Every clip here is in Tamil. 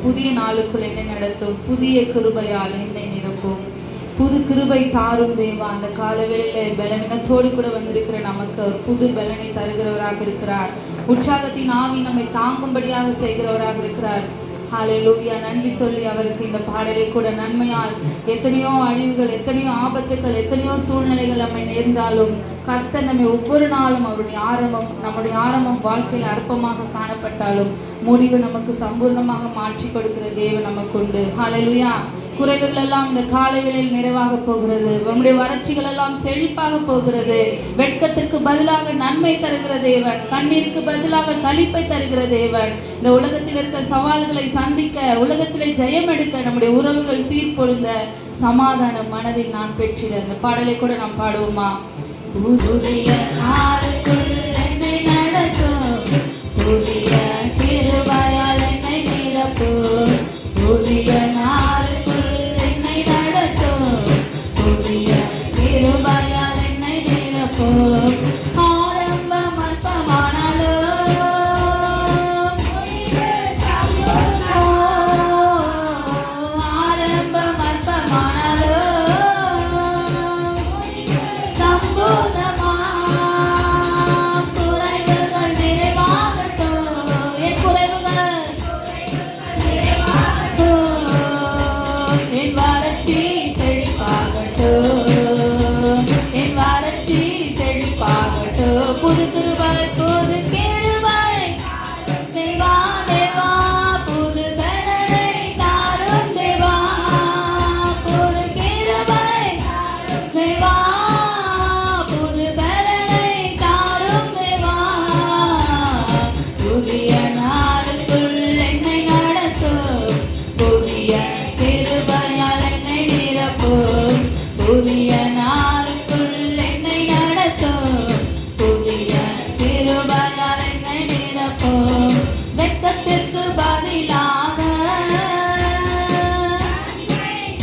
புதிய நாளுக்குள் என்னை நடத்தும், புதிய கிருபையால் என்னை நிரப்பும். புது கிருபை தாரும் தேவா. அந்த காலவேளையில பலவீனத்தோடு கூட வந்திருக்கிற நமக்கு புது பலனை தருகிறவராக இருக்கிறார். உற்சாகத்தின் ஆவி நம்மை தாங்கும்படியாக செய்கிறவராக இருக்கிறார். ஹல்லேலூயா. நன்றி சொல்லி அவருக்கு இந்த பாடலை கூட நன்மையால் எத்தனையோ அழிவுகள், எத்தனையோ ஆபத்துகள், எத்தனையோ சூழ்நிலைகள் நம்மை நேர்ந்தாலும் கர்த்தர் நம்மை ஒவ்வொரு நாளும் நம்முடைய ஆரம்பம் வாழ்க்கையில் அற்பமாக காணப்பட்டாலும் முடிவு நமக்கு சம்பூர்ணமாக மாற்றி கொடுக்கிற தேவன் நமக்கு உண்டு. ஹல்லேலூயா. குறைவுகள் எல்லாம் இந்த காலைவேளையில் நிறைவாக போகிறது. நம்முடைய வறட்சிகள் எல்லாம் செழிப்பாக போகிறது. வெட்கத்திற்கு பதிலாக நன்மை தருகிற தேவன், கண்ணீருக்கு பதிலாக களிப்பை தருகிற தேவன். இந்த உலகத்தில் இருக்க சவால்களை சந்திக்க, உலகத்திலே ஜெயம் எடுக்க, நம்முடைய உறவுகள் சீர்பொருந்த சமாதான மனதில் நான் பெற்றிட. அந்த பாடலை கூட நாம் பாடுவோமா? புதிய நாளுக்குள் என்னை நடத்தும், புதிய கிருபையால் என்னை நிரப்பும், புதிய நாளுக்குள் என்னை நடத்தும், புதிய கிருபையால் என்னை நிரப்பும். ஆரம்பம் அற்பமானாலும் ஆரம்பம் அற்பமானாலும் சம்பூர்ணமா குறைவுகள் நிறைவாகட்டும். என் குறைவுகள், என் வறட்சி செழிப்பாகட்டும், என் வறட்சி செழிப்பாகட்டும். புது கிருபை, புது கிருபை தேவா தேவா, புது பலனை தாரும் தேவா, புது கிருபை தேவா, புது பலனை தாரும் தேவா. புதிய நாளுக்குள் என்னை நடத்தும், புதிய கிருபையால் என்னை நிரப்பும், புதிய நாளுக்குள் என்னை நடத்தும், புதிய கிருபையால் என்னை நிரப்பும். வெட்கத்திற்கு பதிலாக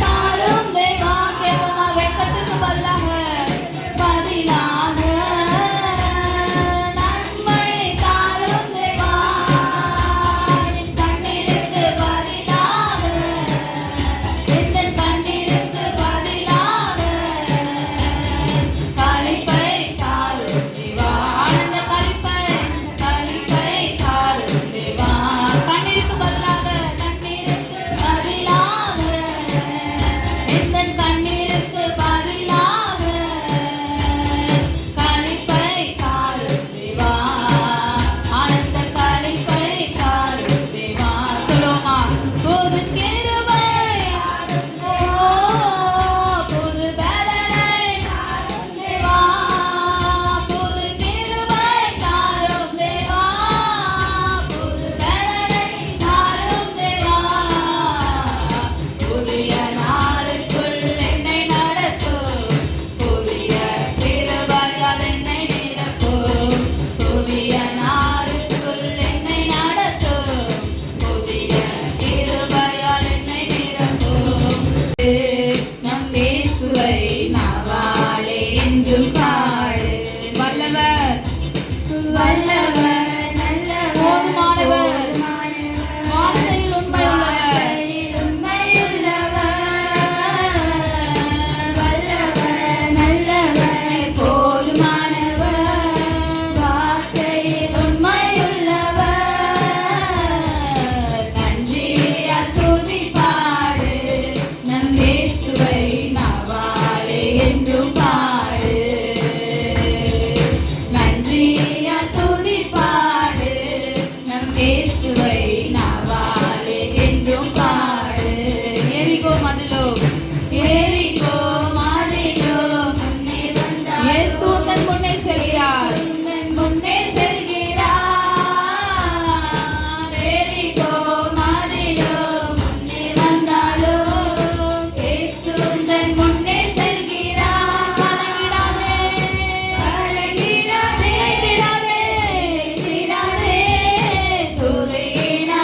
தாரும் தேவா. கேட்போமா? வெட்கத்திற்கு பதிலாக நன்மை தாரும் தேவா. கண்ணீருக்கு பதிலாக, எந்த கண்ணீருக்கு பதிலாக களிப்பை தாரும் தேவா. ஆனந்த களிப்பை தாரும் தேவா. கண்ணீருக்கு பதிலாக, கண்ணீருக்கு பதிலாக, எந்த கண்ணீருக்கு பதிலாக களிப்பை தாரும் தேவா. ஆனந்த களிப்பை தாரும் தேவா. சொல்லுவோமா? புது கிருபை, புது பலனை தேவா, புது கிருபை தாரும் தேவா, புது பலனை தாரும் தேவா. புதிய நாளுக்குள் என்னை நடத்தும், புதிய கிருபையால் என்னை நிரப்பும், புதிய நாளுக்குள் என்னை நடத்தும், புதிய கிருபையால் என்னை நிரப்பும். நம் இயேசுவை நாவாலே என்றும் பாடு. வல்லவர், வல்லவர், போதுமானவர், வார்த்தையில் உண்மை உள்ளவர், போதுமானவர், வார்த்தையில் உண்மையுள்ளவர். நன்றியால் துதி பாடு, நம் இயேசுவை நாவாலே என்றும் பாடு. நன்றியால் துதி பாடு, நம் இயேசுவை நாவாலே என்றும் பாடு. எரிகோ மதிலோ, எரிகோ மதிலோ இயேசு தன் முன்னே செல்கிறார், முன்னே செல்கிறார். எரிகோ மதிலோ முன்னே வந்தாலும் இயேசு தன் முன்னே செல்கிறார். கலங்கிடாதே, திகைத்திடாதே, திடாதே, துதியினால்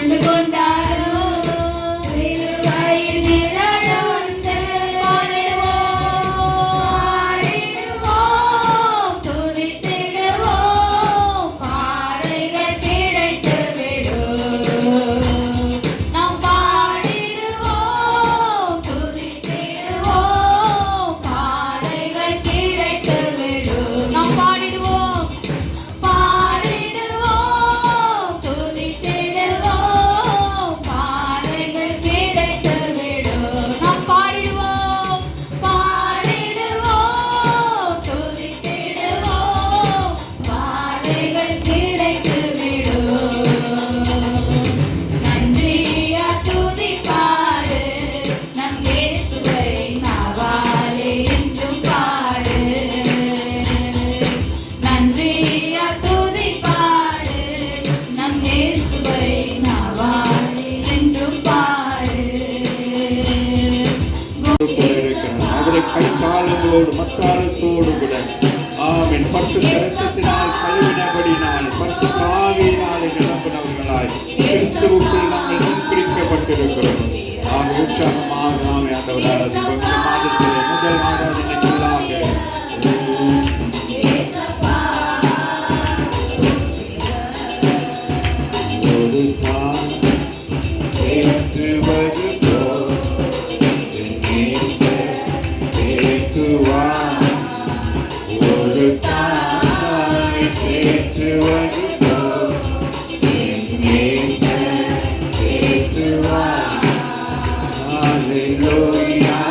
சூழ்ந்து கொண்டாரோ வயிறு நிழலுண்டு பாடிடுவோம் துதித்திடுவோம் பாதைகள் கிடைத்து விடும் நாம் பாடிடுவோம் துதித்திடுவோம் பாதைகள் கிடைத்து விடும் நாம் பாடிடுவோம் பாடிடுவோம் துதித்திடுவோம் பாதைகள் கிடைத்து விடும் நாம் பாடிடுவோம் பாடிடுவோம் துதித்திடுவோம் பாதைகள் கிடைத்து விடும் நன்றியா துதி பாடு நம் இயேசுவை நாவாலே என்றும் பாடு நன்றியா துதி பாடு நம் இயேசுவை நாவாலே என்றும் பாடு அவரை கைத்தாளங்களோடு மத்தாளத்தோடு கூட ஆமென் பரிசுத்த இரத்தத்தினால் கழுவினபடினால் பரிசுத்த ஆவியினாலே நிரம்பினவர்களாய் கிறிஸ்துவுக்குள் நாங்கள் பிடிக்கப்பட்டிருக்கிறோம். ஆமென். உற்சாகமாக ஆமென் ஆண்டவரால் இந்த மாதத்திலே முதல் ஆராதனைக்குள்ளாக ஒரு தாய் ஏற்றுவது போல் என் நேசர் ஏற்றுவார். ஒரு தாய் ஏற்றுவது போல் என் நேசர் ஏற்றுவார். Hallelujah,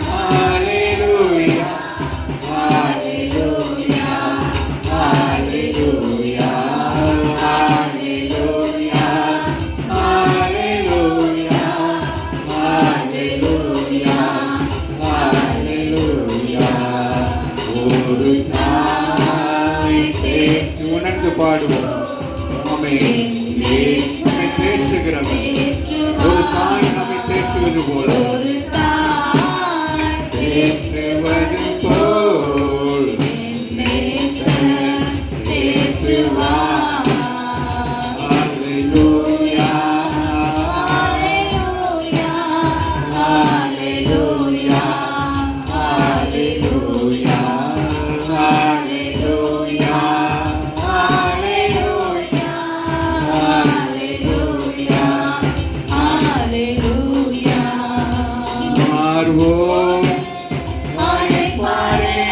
hallelujah, hallelujah, hallelujah, hallelujah, hallelujah, hallelujah, hallelujah. ஒரு தாய் தேற்று உணர்ந்து பாடுவோம். ஆமென். நம்மை தேற்றுகிறவர் ஒரு தாய் நம்மை தேற்றுவது போல ஒரு தாய் தேற்றுவது போல் நேசர் தேற்றுவார். Hallelujah, ஹல்லேலூயா ஹல்லேலூயா hallelujah, hallelujah, hallelujah, ஹல்லேலூயா ஹல்லேலூயா மாறுவோம் மனக்காரே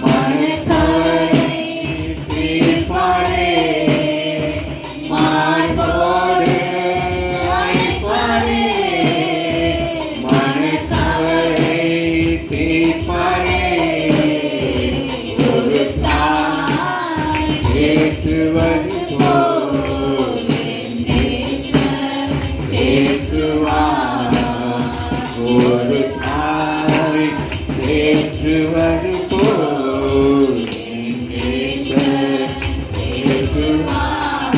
மனக்கவலை தீர்ப்பாரே. மார்போடு அணைப்பாரே. மனக்கவலை தீர்ப்பாரே. ஒரு தாய் தேற்றுவது போல் நேசர் தேற்றுவார். ஒரு தாய் தேற்றுவது போல் என் நேசர் தேற்றுவார்.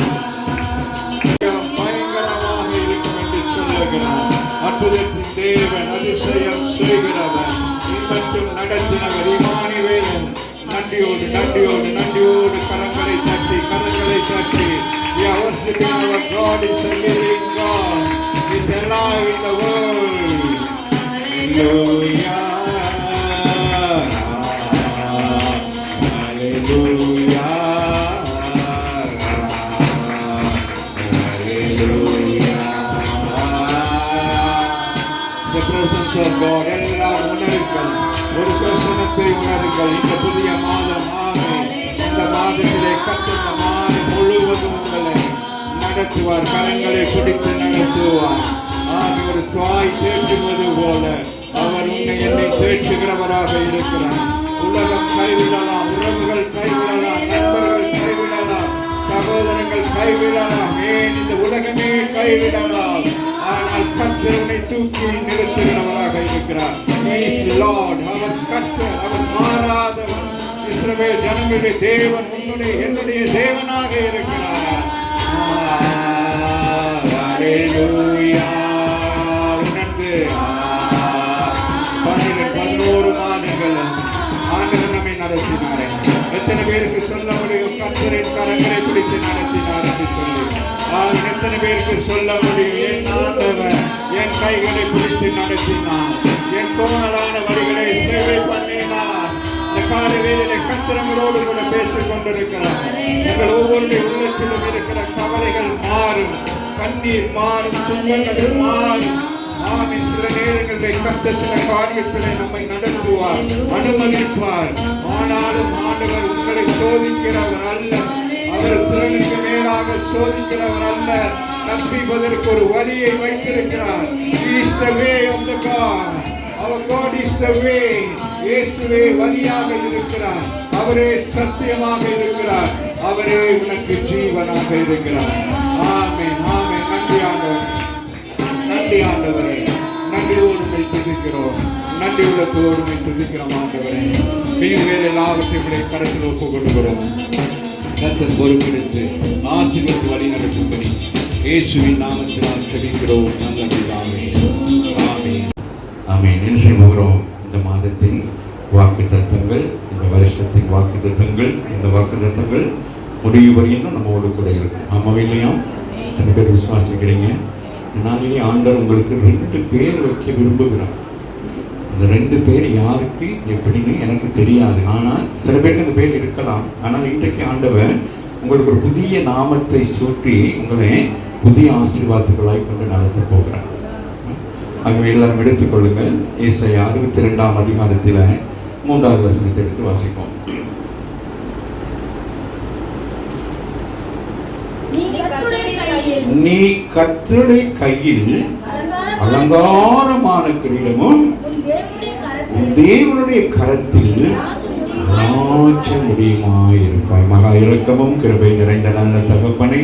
பயங்கரமாக இருக்கும் என்று சொல்லுகிறார். அற்புதத்தின் தேவன் அதிசயம் செய்கிறவர் இன்பத்தும் நடத்தினவர் இம்மானுவேல். நன்றியோடு நன்றியோடு நன்றியோடு கரங்களை தட்டி we are worshiping our God is a living God. He's alive in the world. Hallelujah, hallelujah, hallelujah. The presence of God. எல்லாரும் உணருங்கள். ஒரு பிரசன்னத்தை உணருங்கள். இந்த புதிய மாதம் ஆமென். இந்த மாதத்திலே கர்த்தர் இந்த மாதம் முழுவதும் உங்களை நடத்துவார். கரங்களை பிடித்து நடத்துவார். ஆகிய ஒரு தாய் தேற்றுவது போல அவர் உன்னை என்னை தேற்றுகிறவராக இருக்கிறார். உலகம் கைவிடலாம், உறவுகள் கைவிடலாம், நண்பர்கள் கைவிடலாம், சகோதரங்கள் கைவிடலாம், ஏன் இந்த உலகமே கைவிடலாம். ஆனால் கர்த்தர் உன்னை தூக்கி நிறுத்துகிறவராக இருக்கிறார். He is Lord. அவர் கர்த்தர், அவர் மாறாதவர். இஸ்ரவேல் ஜனங்களுடைய தேவன் உன்னுடைய என்னுடைய தேவனாக இருக்கிறார். ஹல்லேலூயா. உணர்ந்து 11 மாதங்கள் ஆண்டவர் நம்மை நடத்தினார். எத்தனை பேருக்கு சொல்ல முடியும் கர்த்தரின் கரங்களை பிடித்து நடத்தினார் என்று சொல்லி? எத்தனை பேருக்கு சொல்ல முடியும்? என் ஆண்டவர் என் கைகளை பிடித்து நடத்தினார், என் கோணலான வழிகளை சேவை பண்ணினார். இந்த காலை வேளையிலே கர்த்தரோடு கூட பேசிக் கொண்டிருக்கிறார். எங்கள் ஒவ்வொருடைய உள்ளத்திலும் இருக்கிற கவலைகள் மாறும், கண்ணீர் மாறும், துன்பங்கள் மாறும். ஆமென். சில நேரங்களில் கர்த்தர் சில காரியத்திலே நம்மை நடத்துவார், அனுமதிப்பார். ஆனாலும் ஆண்டவர் உங்களை சோதிக்கிறவர் அல்ல, அவர் திறனுக்கு மேலாக சோதிக்கிறவர் அல்ல. தப்பிப்பதற்கு ஒரு வழியை வைத்திருக்கிறார். He is the way of the God. Our God is the way. இயேசுவே வழியாக இருக்கிறார், அவரே சத்தியமாக இருக்கிறார், அவரே உனக்கு ஜீவனாக இருக்கிறார். ஆமென், ஆமென். நன்றி ஆண்டவரே, நன்றி ஆண்டவரே. நன்றியோடு துதிக்கிறோம், நன்றி உள்ளத்தோடு துதிக்கிறோம் ஆண்டவரே. நீங்கள் எல்லாவற்றையும் கருத்தில் ஒப்புக் கொள்கிறோம். கர்த்தர் பொறுப்பெடுத்து ஆசீர்வதித்து வழி நடத்தும்படி இயேசுவின் நாமத்தினால் ஜெபிக்கிறோம் நல்ல பிதாவே. ஆமென், ஆமென். என்ன செய்ய போகிறோம்? இந்த மாதத்தின் வாக்குத்தத்தங்கள், இந்த வருஷத்தின் வாக்குத்தத்தங்கள், இந்த வாக்குத்தத்தங்கள் முடிவு வரையும் நம்மோடு கூட இருக்கும். ஆமாவே இல்லையா? எத்தனை பேர் விசுவாசிக்கிறீங்க? நாளிலே ஆண்டவர் உங்களுக்கு 2 பேர் வைக்க விரும்புகிறார். அந்த 2 பேர் யாருக்கு எப்படின்னு எனக்கு தெரியாது. ஆனால் சில பேருக்கு அந்த பேர் இருக்கலாம். ஆனால் இன்றைக்கு ஆண்டவர் உங்களுக்கு ஒரு புதிய நாமத்தை சூட்டி உங்களை புதிய ஆசீர்வாதங்களாய் கொண்டு நடத்த போகிறார். ஆகவே எல்லாரும் எடுத்துக்கொள்ளுங்கள். ஏசாயா 62ஆம் அதிகாரத்தில் 3வது வசனத்தை எடுத்து வாசிப்போம். நீ கர்த்தருடைய கையில் அலங்காரமான கிரீடமும் தேவனுடைய கரத்தில் ராஜ முடியுமாயிருப்பாய். மகா இரக்கமும் கிருபை நிறைந்த நல்ல தகப்பனை,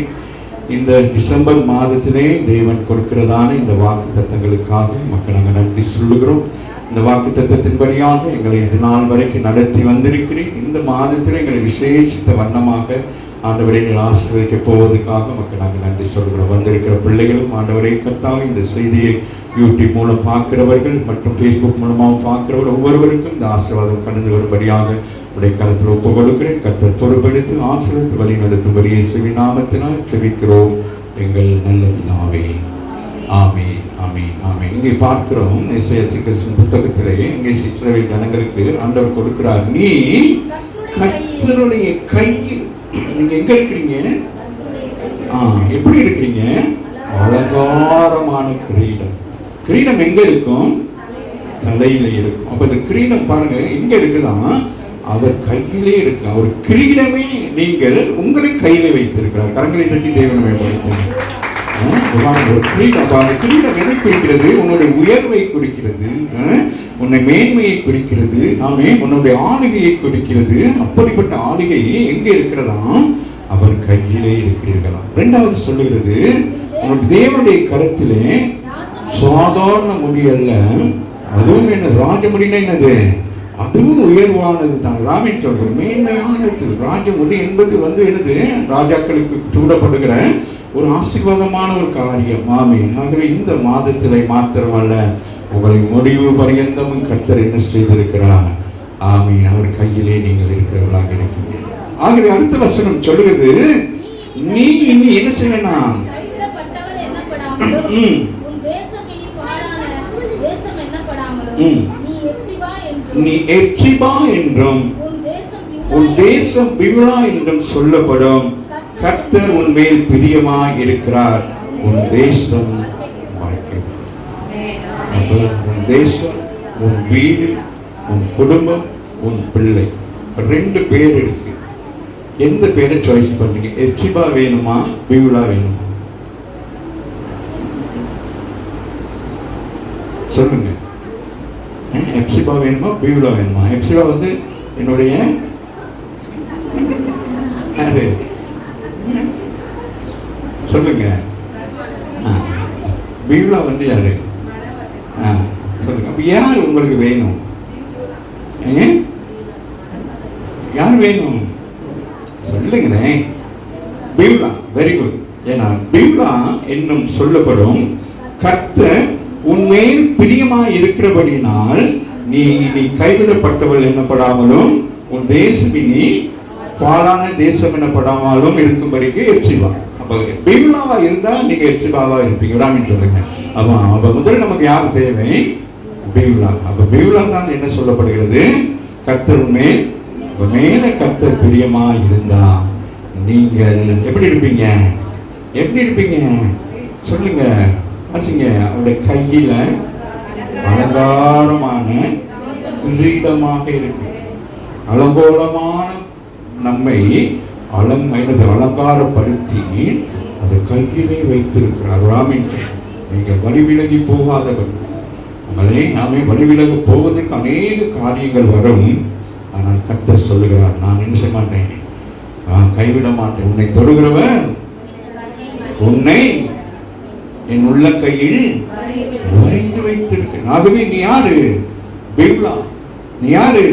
இந்த டிசம்பர் மாதத்திலே தேவன் கொடுக்கிறதான இந்த வாக்கு தத்தங்களுக்காக மக்கள் நாங்கள் நன்றி சொல்லுகிறோம். இந்த வாக்கு தத்தத்தின்படியாக எங்களை இது நாள் வரைக்கும் நடத்தி வந்திருக்கிறேன். இந்த மாதத்தில் எங்களை விசேஷித்த வண்ணமாக ஆண்டவரை நீங்கள் ஆசீர்வதிக்க போவதற்காக மக்கள் நாங்கள் நன்றி சொல்கிறோம். வந்திருக்கிற பிள்ளைகளும் ஆண்டவரை கர்த்தாவே இந்த செய்தியை யூடியூப் மூலம் பார்க்கிறவர்கள் மற்றும் ஃபேஸ்புக் மூலமாக பார்க்கிறவர்கள் ஒவ்வொருவருக்கும் இந்த ஆசீர்வாதம் கடந்து வரும்படியாக உடைய கருத்தில் ஒப்புக் கொடுக்கிறேன். கர்த்தர் பொறுப்பெடுத்து ஆசீர்வதித்து வழி நடத்தும்படி இயேசுவின் நாமத்தினால் ஜெபிக்கிறோம் எங்கள் நல்ல பிதாவே. ஆமென், ஆமென், ஆமென். இங்கே பார்க்கிறோம் ஏசாயா தீர்க்கதரிசியின் புத்தகத்திலே இங்கே இஸ்ரவேல் ஜனங்களுக்கு ஆண்டவர் கொடுக்கிறார். நீ கர்த்தருடைய கையில், நீங்க எங்க இருக்கிறீங்க? எப்படி இருக்கிறீங்க? அலங்காரமான கிரீடம். கிரீடம் எங்க இருக்கும்? தலையில இருக்கும். அப்ப இந்த கிரீடம் பாருங்க எங்க இருக்குதான்? அவர் கையிலே இருக்கு. அவர் கிரீடமே நீங்கள் உங்களை கையில வைத்திருக்கிறார். கரங்களை தட்டி தேவனை மேம்படுத்துங்க. ஒரு கிரீடம், கிரீடம் எதை குறிக்கிறது? உன்னுடைய உயர்வை குறிக்கிறது, உன்னை மேன்மையை குறிக்கிறது, உன்னுடைய ஆளுகையை குறிக்கிறது. அப்படிப்பட்ட ஆளுகை எங்க இருக்கிறதா? அவர் கையிலே இருக்கிறீர்களா. 2வது சொல்லுகிறது, உன்னுடைய தேவனுடைய கரத்திலே சாதாரண முடி அல்ல, அதுவும் என்ன ராஜமுடினா என்னது? அதுவும் உயர்வானது தான். ராமன் சொல்ற மேன்மையானது ராஜமுடி என்பது என்னது? ராஜாக்களுக்கு சூடப்படுகிற ஒரு ஆசீர்வாதமான ஒரு காரியம். ஆமென். ஆகவே இந்த மாதத்திலே மாத்திரமல்ல, உங்களை முடிவு பரியந்தமும் கர்த்தர் என்ன செய்திருக்கிறார்? ஆமென். அவர் கையிலே நீங்கள் இருக்கிறவர்களாக இருக்கீங்க. ஆகவே அடுத்த வசனம் சொல்லுகிறது, நீ இனி என்ன செய்யணும்? நீ எப்சிபா என்றும் உன் தேசம் பிவ்லா என்றும் சொல்லப்படும். கர்த்தர் உன் மேல் பிரியமாய் இருக்கிறார். உன் தேசம் உன் தேசம், உன் வீடு, உன் குடும்பம், உன் பிள்ளை. 2 பேர் இருக்கு. எந்த பேரை சாய்ஸ் பண்ணீங்க? எப்சிபா வேணுமா, பிவ்லா வேணுமா? சொல்லுங்க. எப்சிபா வேணுமா, பிவ்லா வேணுமா? எப்சிபா என்னுடைய சொல்லுங்க. பிவ்லா யாரு? சொல்லுங்க. அப்ப யார் உங்களுக்கு வேணும்? யார் வேணும் சொல்லுங்க. பிவ்லா. Very good. ஏன்னா பிவ்லா என்னும் சொல்லப்படும். கர்த்தர் உன்மேல் பிரியமாய் இருக்கிறபடினால் நீ கைவிடப்பட்டவள் என்னப்படாமலும் உன் தேசம் இனி பாழான தேசம் எனப்படாமலும் இருக்கும்படிக்கு எப்சிபா. அப்ப அப்போ பீப்லாவா இருந்தா நீங்க எப்சிபாவா இருப்பீங்க. ராமின்னு சொல்லுங்க. அப்ப முதல்ல நமக்கு யார் தேவை? பீப்லா. அப்ப பீப்லா தான் என்ன சொல்லப்படுகிறது? கர்த்தர் மேல கர்த்தர் பிரியமா இருந்தா நீங்கள் எப்படி இருப்பீங்க? எப்படி இருப்பீங்க சொல்லுங்க, வாசிங்க. அவருடைய கையில அலங்காரமான கிரீடமாக இருக்கு. அலங்கோலமான நம்மை அலங்காரப்படுத்தி அதை கையிலே வைத்திருக்கிறார். ராமின் நீங்க வழிவிலகி போகாதவர். உங்களே நாமே வழிவிலகு போவதற்கு அநேக காரியங்கள் வரும். ஆனால் கர்த்தர் சொல்லுகிறார், நான் என்ன செய்ய மாட்டேன், கைவிட மாட்டேன். உன்னை தொடுகிறவன் உன்னை என் உள்ள கையில் வரைந்து வைத்திருக்கேன். ஆகவே நீ யாரு? பீப்லா. நீ யாரு?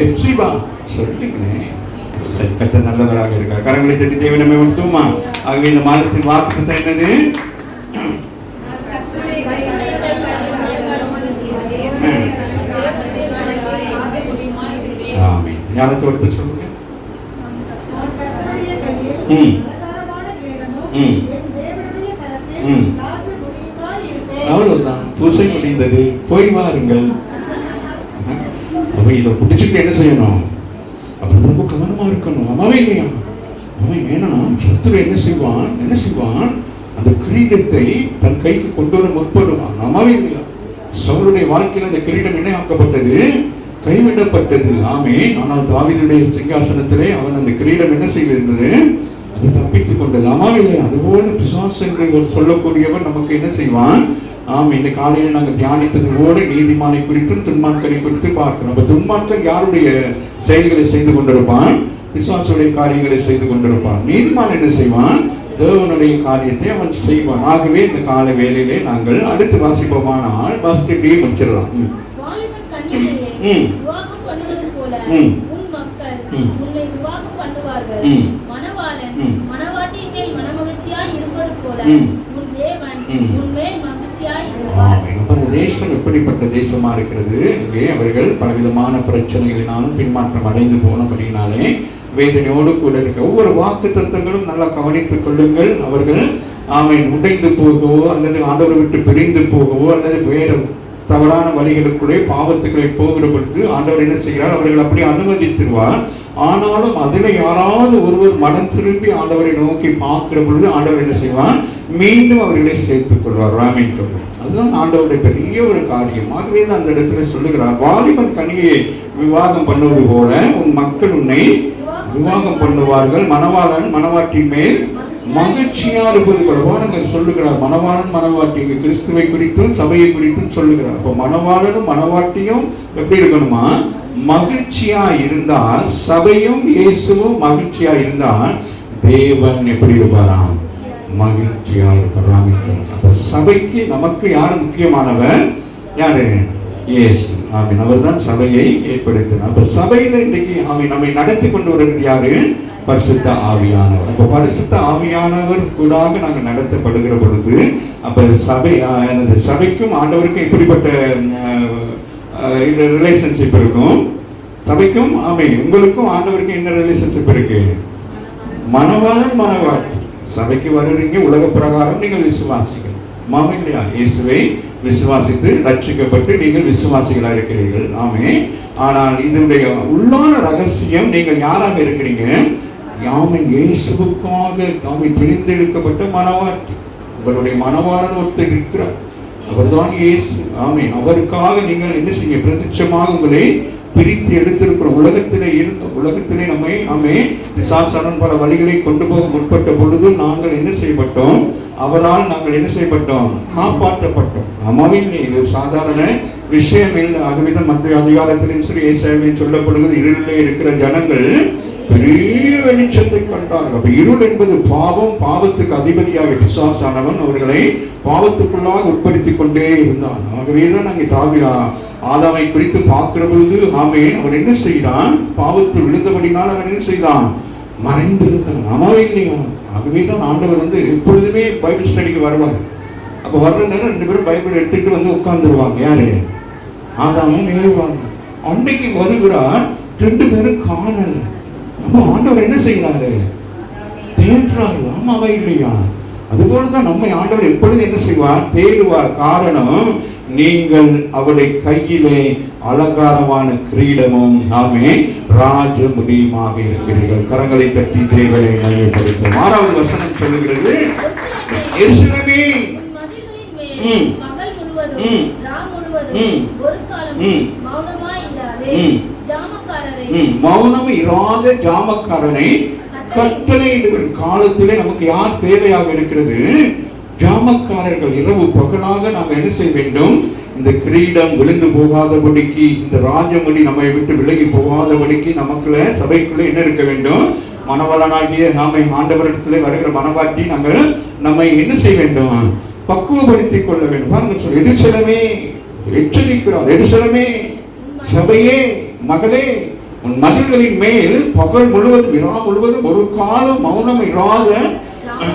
எப்சிபா. சொல்லுங்களேன். கர்த்தர் நல்லவராக இருக்கார். கரங்களை தட்டி தேவனை மகிமைப்படுத்துவோமா? ஆகவே இந்த மாதத்தின் வாக்குத்தத்தம் என்னது? ஆமென். யாருக்கு ஒருத்தர் சொல்லுங்க. அவ்வளவுதான், பூசை முடிந்தது, போய் வாருங்கள். அப்ப இதை பிடிச்சிட்டு என்ன செய்யணும்? அப்ப ரொம்ப கவனமா இருக்கணும். அம்மாவே இல்லையா? அவன் ஏன்னா சத்துரு என்ன செய்வான்? அந்த கிரீடத்தை தன் கைக்கு கொண்டு வர முற்படுவான். அம்மாவே இல்லையா? சவுளுடைய வாழ்க்கையில் அந்த கிரீடம் என்ன ஆக்கப்பட்டது? கைவிடப்பட்டது. ஆமென். ஆனால் தாவீதுடைய சிங்காசனத்திலே அவன் அந்த கிரீடம் என்ன செய்திருந்தது? அது தப்பித்துக் கொண்டது. அம்மாவே இல்லையா? அதுபோல பிசாசு என்று சொல்லக்கூடியவன் நமக்கு என்ன செய்வான்? இந்த காலையில் நாங்கள் தியானித்தது போல நீதிமானை குறித்தும் துன்மார்க்கனை குறித்து பார்க்கணும். அப்ப துன்மார்க்கன் யாருடைய செயல்களை செய்து கொண்டிருப்பான்? பிசாசுடைய காரியங்களை செய்து கொண்டிருப்பான். நீதிமான் என்ன செய்வான்? தேவனுடைய காரியத்தை அவன் செய்வான். ஆகவே இந்த கால வேளையிலே நாங்கள் அடுத்து வாசிப்போமானால் வாசிட்டு முடிச்சிடலாம். தேசம் எப்படிப்பட்ட தேசமா இருக்கிறது? இங்கே அவர்கள் பலவிதமான பிரச்சனைகளினாலும் பின்மாற்றம் அடைந்து போனபடினாலே வேதனையோடு கூட இருக்க ஒவ்வொரு வாக்கு தத்தங்களும் நல்லா கவனித்துக் கொள்ளுங்கள். அவர்கள் உடைந்து போகவோ அல்லது ஆண்டவரை விட்டு பிரிந்து போகவோ அல்லது வேறு தவறான வழிகளுக்குள்ளே பாவத்துக்களை போகிற பொழுது ஆண்டவர் என்ன செய்கிறார்? அவர்கள் அப்படி அனுமதித்திருவார். ஆனாலும் அதில் யாராவது ஒருவர் மனம் திரும்பி ஆண்டவரை நோக்கி பார்க்கிற பொழுது ஆண்டவர் என்ன செய்வார்? மீண்டும் அவர்களை சேர்த்துக் கொள்வார். ராமின் சொல்வார். அதுதான் ஆண்டவருடைய பெரிய ஒரு காரியம். ஆகவே தான் அந்த இடத்துல சொல்லுகிறார், வாலிபன் கனியை விவாகம் பண்ணுவது போல உன் மக்கள் உன்னை விவாகம் பண்ணுவார்கள். மணவாளன் மணவாட்டின் மேல் மகிழ்ச்சியா இருப்பது போல. பாருங்கள் சொல்லுகிறார், மணவாளன் மணவாட்டி. கிறிஸ்துவை குறித்தும் சபையை குறித்தும் சொல்லுகிறார். அப்ப மணவாளனும் மணவாட்டியும் எப்படி இருக்கணுமா? மகிழ்ச்சியா இருந்தால், சபையும் இயேசுவும் மகிழ்ச்சியா இருந்தால் தேவன் எப்படி இருப்பாராம்? மகிழ்ச்சியா இருப்பாராம். அப்ப சபைக்கு நமக்கு யாரு முக்கியமானவர்? யாரு? இயேசு. ஆமென். அவர் தான் சபையை ஏற்படுத்தினார். அப்ப சபையில இன்னைக்கு நம்மை நடத்தி கொண்டு வருகிறது யாரு? பரிசுத்த ஆவியானவர். அப்ப பரிசுத்த ஆவியானவர் கூடாக நாங்கள் நடத்தப்படுகிற பொழுது அப்ப சபைக்கும் ஆண்டவருக்கும் எப்படிப்பட்ட ரிலேஷன்ஷிப் இருக்கும்? சபைக்கும் உங்களுக்கும் ஆண்டவருக்கும் என்ன ரிலேஷன்ஷிப் இருக்கு? மணவாளன் மணவாட்டி. சபைக்கு வருறீங்க, உலக பிரகாரம் நீங்கள் விசுவாசிகள். இல்லையா? இயேசுவை விசுவாசித்து ரட்சிக்கப்பட்டு நீங்கள் விசுவாசிகளா இருக்கிறீர்கள். ஆனால் இதனுடைய உள்ளான ரகசியம், நீங்கள் யாராக இருக்கிறீங்க? இயேசுவுக்காக தெரிந்தெடுக்கப்பட்ட மணவாட்டி. உங்களுடைய மணவாளன் ஒருத்தர் இருக்கிறார், அவர்தான் இயேசு. அவருக்காக நீங்கள் என்ன செய்ய? பிரத்யட்சமாக உங்களை பிரித்து எடுத்திருக்கிற உலகத்திலே நம்மை பிசாசானன் பல வழிகளை கொண்டு போக முற்பட்ட பொழுது நாங்கள் என்ன செய்யப்பட்டோம்? அவரால் நாங்கள் என்ன செய்யப்பட்டோம்? காப்பாற்றப்பட்டோம். இது சாதாரண விஷயம் இல்லை. ஆகவேதான் மத்திய அதிகாரத்திலும் சரி ஏசாயாவில் சொல்லப்படுகிறது, இருளிலே இருக்கிற ஜனங்கள் பெரிய வெளிச்சத்தை கண்டார்கள். அப்ப இருள் என்பது பாவம். பாவத்துக்கு அதிபதியாக பிசாசானவன் அவர்களை பாவத்துக்குள்ளாக உட்படுத்திக் கொண்டே இருந்தான். ஆகவேதான் நாங்கள் ஆதாமை குறித்து பார்க்கிற பொழுது அவன் என்ன செய்தான்? பாவத்தில் விழுந்தபடினால் அவன் என்ன செய்தான்? மறைந்திருந்தான். இல்லையா? ஆகவேதான் ஆண்டவர் எப்பொழுதுமே பைபிள் ஸ்டடிக்கு வருவார். அப்ப வர்ற நேரம் 2 பேரும் பைபிள் எடுத்துட்டு உட்கார்ந்துருவாங்க. யாரு? ஆதாமும் ஏவாங்க. அன்றைக்கு வருகிறார், 2 பேரும் காணல. அப்ப ஆண்டவர் என்ன செய்யறாரு? தேடுறாரு. ஆமாவா இல்லையா? அதுபோலதான் நம்மை ஆண்டவர் எப்பொழுது என்ன செய்வார்? தேடுவார். காரணம், நீங்கள் அவருடைய கையிலே அலங்காரமான கிரீடமும் ராஜ முடியுமாக இருக்கிறீர்கள். கரங்களை தட்டி தேவனை மையப்படுத்தும். 6வது வசனம் சொல்லுகிறது, எருசலேமே மௌனம் இராத ஜாமக்காரனை கட்டளையிடுகிற காலத்திலே நமக்கு யார் தேவையாக இருக்கிறது? ஜாமக்காரர்கள். இரவு பகலாக நாம் என்ன செய்ய வேண்டும்? இந்த கிரீடம் விழுந்து போகாதபடிக்கு, இந்த ராஜமுடி நம்மை விட்டு விலகி போகாதபடிக்கு நமக்குள்ள சபைக்குள்ள என்ன இருக்க வேண்டும்? மணவாளனாகிய நாமை ஆண்டவரிடத்திலே வருகிற மனவாட்டி நம்மை என்ன செய்ய வேண்டும்? பக்குவப்படுத்திக் கொள்ள வேண்டும். பாருங்க, சொல்லி எருசலேமே எச்சரிக்கிறார். எருசலேமே, சபையே, மகளே, உன் மதில்களின் மேல் பகல் முழுவதும் இரவு முழுவதும் ஒரு காலம் மௌனம் இராத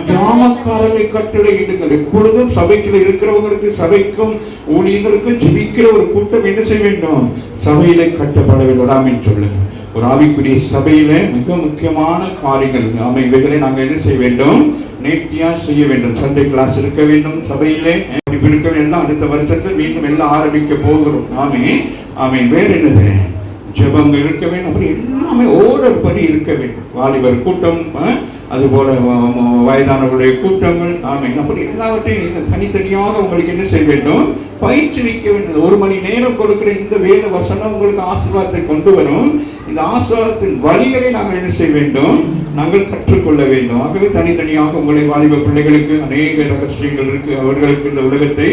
ஜாமக்காரனை கட்டளையிடுங்கள். எப்பொழுதும் சபைக்குள்ள இருக்கிறவங்களுக்கு, சபைக்கும் ஊழியர்களுக்கும் ஜெபிக்கிற ஒரு கூட்டம் என்ன செய்ய வேண்டும்? சபையில கட்டப்பட வேண்டும். ஆமென் சொல்லுங்க. ஒரு ஆவிக்குரிய சபையில மிக முக்கியமான காரியங்கள் இவைகளை நாங்கள் என்ன செய்ய வேண்டும்? நேர்த்தியா செய்ய வேண்டும். சண்டே கிளாஸ் இருக்க வேண்டும் சபையிலே. இருக்க வேண்டும். அடுத்த வருஷத்துல மீண்டும் எல்லாம் ஆரம்பிக்க போகிறோம். ஆமென். வேற என்னது? ஜெபங்கள் இருக்க வேண்டும். அப்படி எல்லாமே ஓர்டர் படி இருக்க வேண்டும். வாலிபர் கூட்டம், அதுபோல வயதானவர்களுடைய கூட்டங்கள், அப்படி எல்லாவற்றையும் தனித்தனியாக உங்களுக்கு என்ன செய்ய வேண்டும்? பயிற்சிக்க வேண்டும். 1 மணி நேரம் கொடுக்கிற இந்த வேத வசனம் உங்களுக்கு ஆசீர்வாதத்தை கொண்டு வரும். இந்த ஆசீர்வாதத்தின் வழிகளை நாங்கள் என்ன செய்ய வேண்டும்? நாங்கள் கற்றுக்கொள்ள வேண்டும். ஆகவே தனித்தனியாக உங்களை வாலிப பிள்ளைகளுக்கு அநேக ரகசியங்கள் இருக்கு. அவர்களுக்கு இந்த உலகத்தை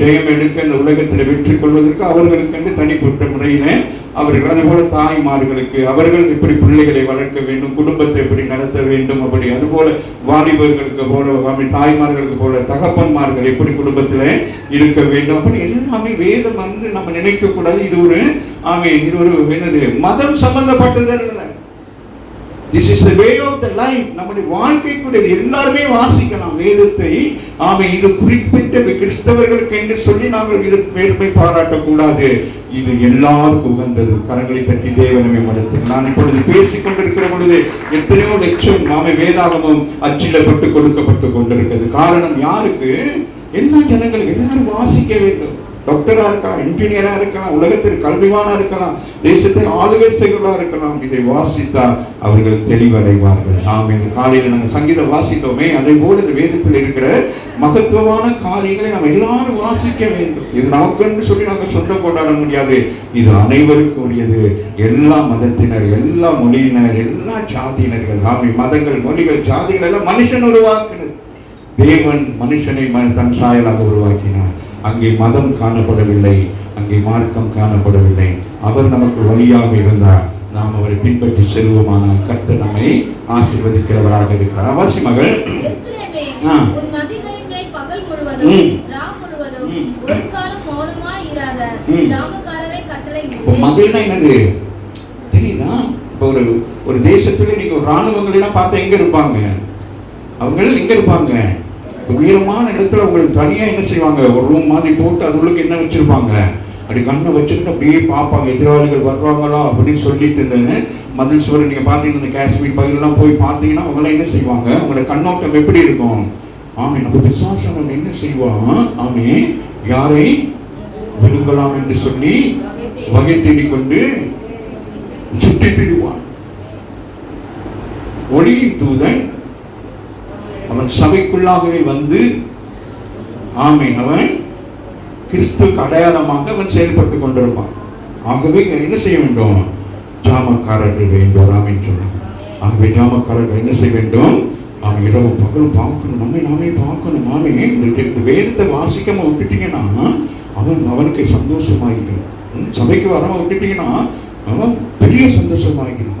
ஜெயம் எடுக்க, இந்த உலகத்தில் வெற்றி கொள்வதற்கு அவர்களுக்கு என்று தனிப்பட்ட முறையில அவர்கள், அதுபோல தாய்மார்களுக்கு அவர்கள் எப்படி பிள்ளைகளை வளர்க்க வேண்டும், குடும்பத்தை எப்படி நடத்த வேண்டும், அப்படி அதுபோல வாலிபர்களுக்கு போல தாய்மார்களுக்கு போல தகப்பன்மார்கள் எப்படி குடும்பத்தில் இருக்க வேண்டும், அப்படி எல்லாமே வேதம் நம்ம நினைக்க கூடாது. இது ஒரு இது ஒரு என்னது? மதம் சம்பந்தப்பட்டதல்ல. This is the way of the life. நம்முடைய வாழ்க்கைக்குரியது. எல்லாருமே வாசிக்கலாம் வேதத்தை. இது குறிப்பிட்ட கிறிஸ்தவர்களுக்கு என்று சொல்லி நாங்கள் இது பெருமை பாராட்டக்கூடாது. இது எல்லாருக்கும் உகந்தது. கரங்களை தட்டி தேவனை மடத்து. நான் இப்பொழுது பேசிக் கொண்டிருக்கிற பொழுது எத்தனையோ லட்சம் வேதாகமும் அச்சிடப்பட்டு கொடுக்கப்பட்டு கொண்டிருக்கிறது. காரணம் யாருக்கு? எல்லா ஜனங்களுக்கு எல்லாரும் வாசிக்க வேண்டும். டாக்டரா இருக்கலாம், இன்ஜினியரா இருக்கலாம், உலகத்தில் கல்விமானா இருக்கலாம், தேசத்தில் ஆளுகை செய்கிறவர்களா இருக்கலாம். இதை வாசித்தால் அவர்கள் தெளிவடைவார்கள். காலையில் நாங்கள் சங்கீதம் வாசித்தோமே, அதே போல இந்த வேதத்தில் இருக்கிற மகத்துவமான காரியங்களை நாம் எல்லாரும் வாசிக்க வேண்டும். இது நமக்கு சொல்லி நாங்கள் சொந்தம் கொண்டாட முடியாது. இது அனைவருக்கும் உரியது. எல்லா மதத்தினர், எல்லா மொழியினர், எல்லா ஜாதியினர்கள், மதங்கள், மொழிகள், ஜாதிகள் எல்லாம் மனுஷன் உருவாக்கினது. தேவன் மனுஷனை தன் சாயலாக உருவாக்கினார். அங்கே மதம் காணப்படவில்லை, அங்கே மார்க்கம் காணப்படவில்லை. அவர் நமக்கு வழியாக இருந்தார். நாம் அவரை பின்பற்றி செல்வோமானால் கர்த்தர் நம்மை ஆசீர்வதிக்கிறவராக இருக்கிறார். அவசி மகள் மதில்னா என்னது தெரியுதா? இப்போ ஒரு தேசத்துல நீங்க ஒரு ராணுவங்கள் எல்லாம் பார்த்தா எங்க இருப்பாங்க? அவங்க எங்க இருப்பாங்க? உயரமான இடத்துல உங்களுக்கு தனியா என்ன செய்வாங்க? ஒரு ரூம் மாதிரி போட்டு அதுக்கு என்ன வச்சிருப்பாங்க? அப்படி கண்ணை வச்சுக்கிட்டு அப்படியே பார்ப்பாங்க, எதிராளிகள் வர்றாங்களா அப்படின்னு சொல்லிட்டு இருந்தேன்னு. மதில் சுவர் நீங்க பார்த்தீங்கன்னா இந்த காஷ்மீர் பகுதியெல்லாம் போய் பார்த்தீங்கன்னா அவங்களாம் என்ன செய்வாங்க? அவங்களோட கண்ணோட்டம் எப்படி இருக்கும்? நம்ம பிசாசம் என்ன செய்வான்? யாரை விழுங்கலாம் என்று சொல்லி வகை தேடிக் கொண்டு சுற்றி திரிவான். ஒளியின் தூதன் அவன் சபைக்குள்ளாகவே வந்து அவன் கிறிஸ்துவுக்கு அடையாளமாக அவன் செயல்பட்டு கொண்டிருப்பான். ஆகவே என்ன செய்ய வேண்டும்? ஜாமக்காரர்கள் வேண்டும். சொல்றாங்க. ஆகவே ஜாமக்காரர்கள் என்ன செய்ய வேண்டும்? இரவு பகலும் பார்க்கணும், நாமே பார்க்கணும். இந்த வேதத்தை வாசிக்காம விட்டுட்டீங்கன்னா அவனுக்கு சந்தோஷமாகிடும். சபைக்கு வராம விட்டுட்டீங்கன்னா அவன் பெரிய சந்தோஷமாகிடும்.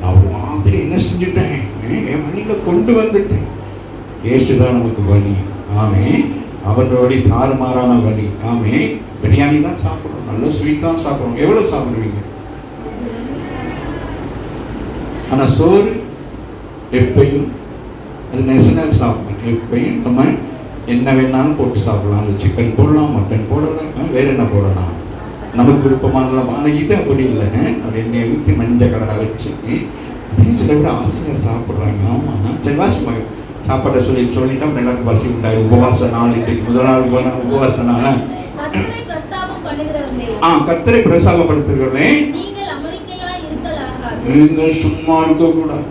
நான் ஒரு மாதிரி என்ன செஞ்சுட்டேன்? என் வழியில கொண்டு வந்துட்டேன். இயேசுதான் நமக்கு வழி. அவன் வழி தாறுமாறான வழி. பிரியாணி தான் சாப்பிடுறோம், நல்ல ஸ்வீட் தான் சாப்பிடுறோம். எவ்வளவு சாப்பிடுவீங்க? ஆனா சோறு எப்பையும் அது நெசனல் சாப்பிடணும். எப்பையும் நம்ம என்ன வேணாலும் போட்டு சாப்பிடலாம். அது சிக்கன் போடலாம், மட்டன் போடலாம், வேற என்ன போடலாம், நமக்கு விருப்பமானலாம். ஆனால் இது அப்படி இல்லை. அவர் எண்ணெயை ஊற்றி மஞ்சள் கலரை வச்சு அப்படின்னு சில பேர் ஆசையாக சாப்பிட்றாங்க. ஆமாம், சரி வாசிப்பாங்க. சாப்பாட்டை சொல்லிட்டா எல்லாருக்கும் பசி உண்டாயிடும். உபவாச நாள், இன்றைக்கு முதல் நாள் உபவாச நாள். கர்த்தரை பிரஸ்தாபப்படுத்துகிறவர்களே, நீங்கள் சும்மா இருக்கக்கூடாது.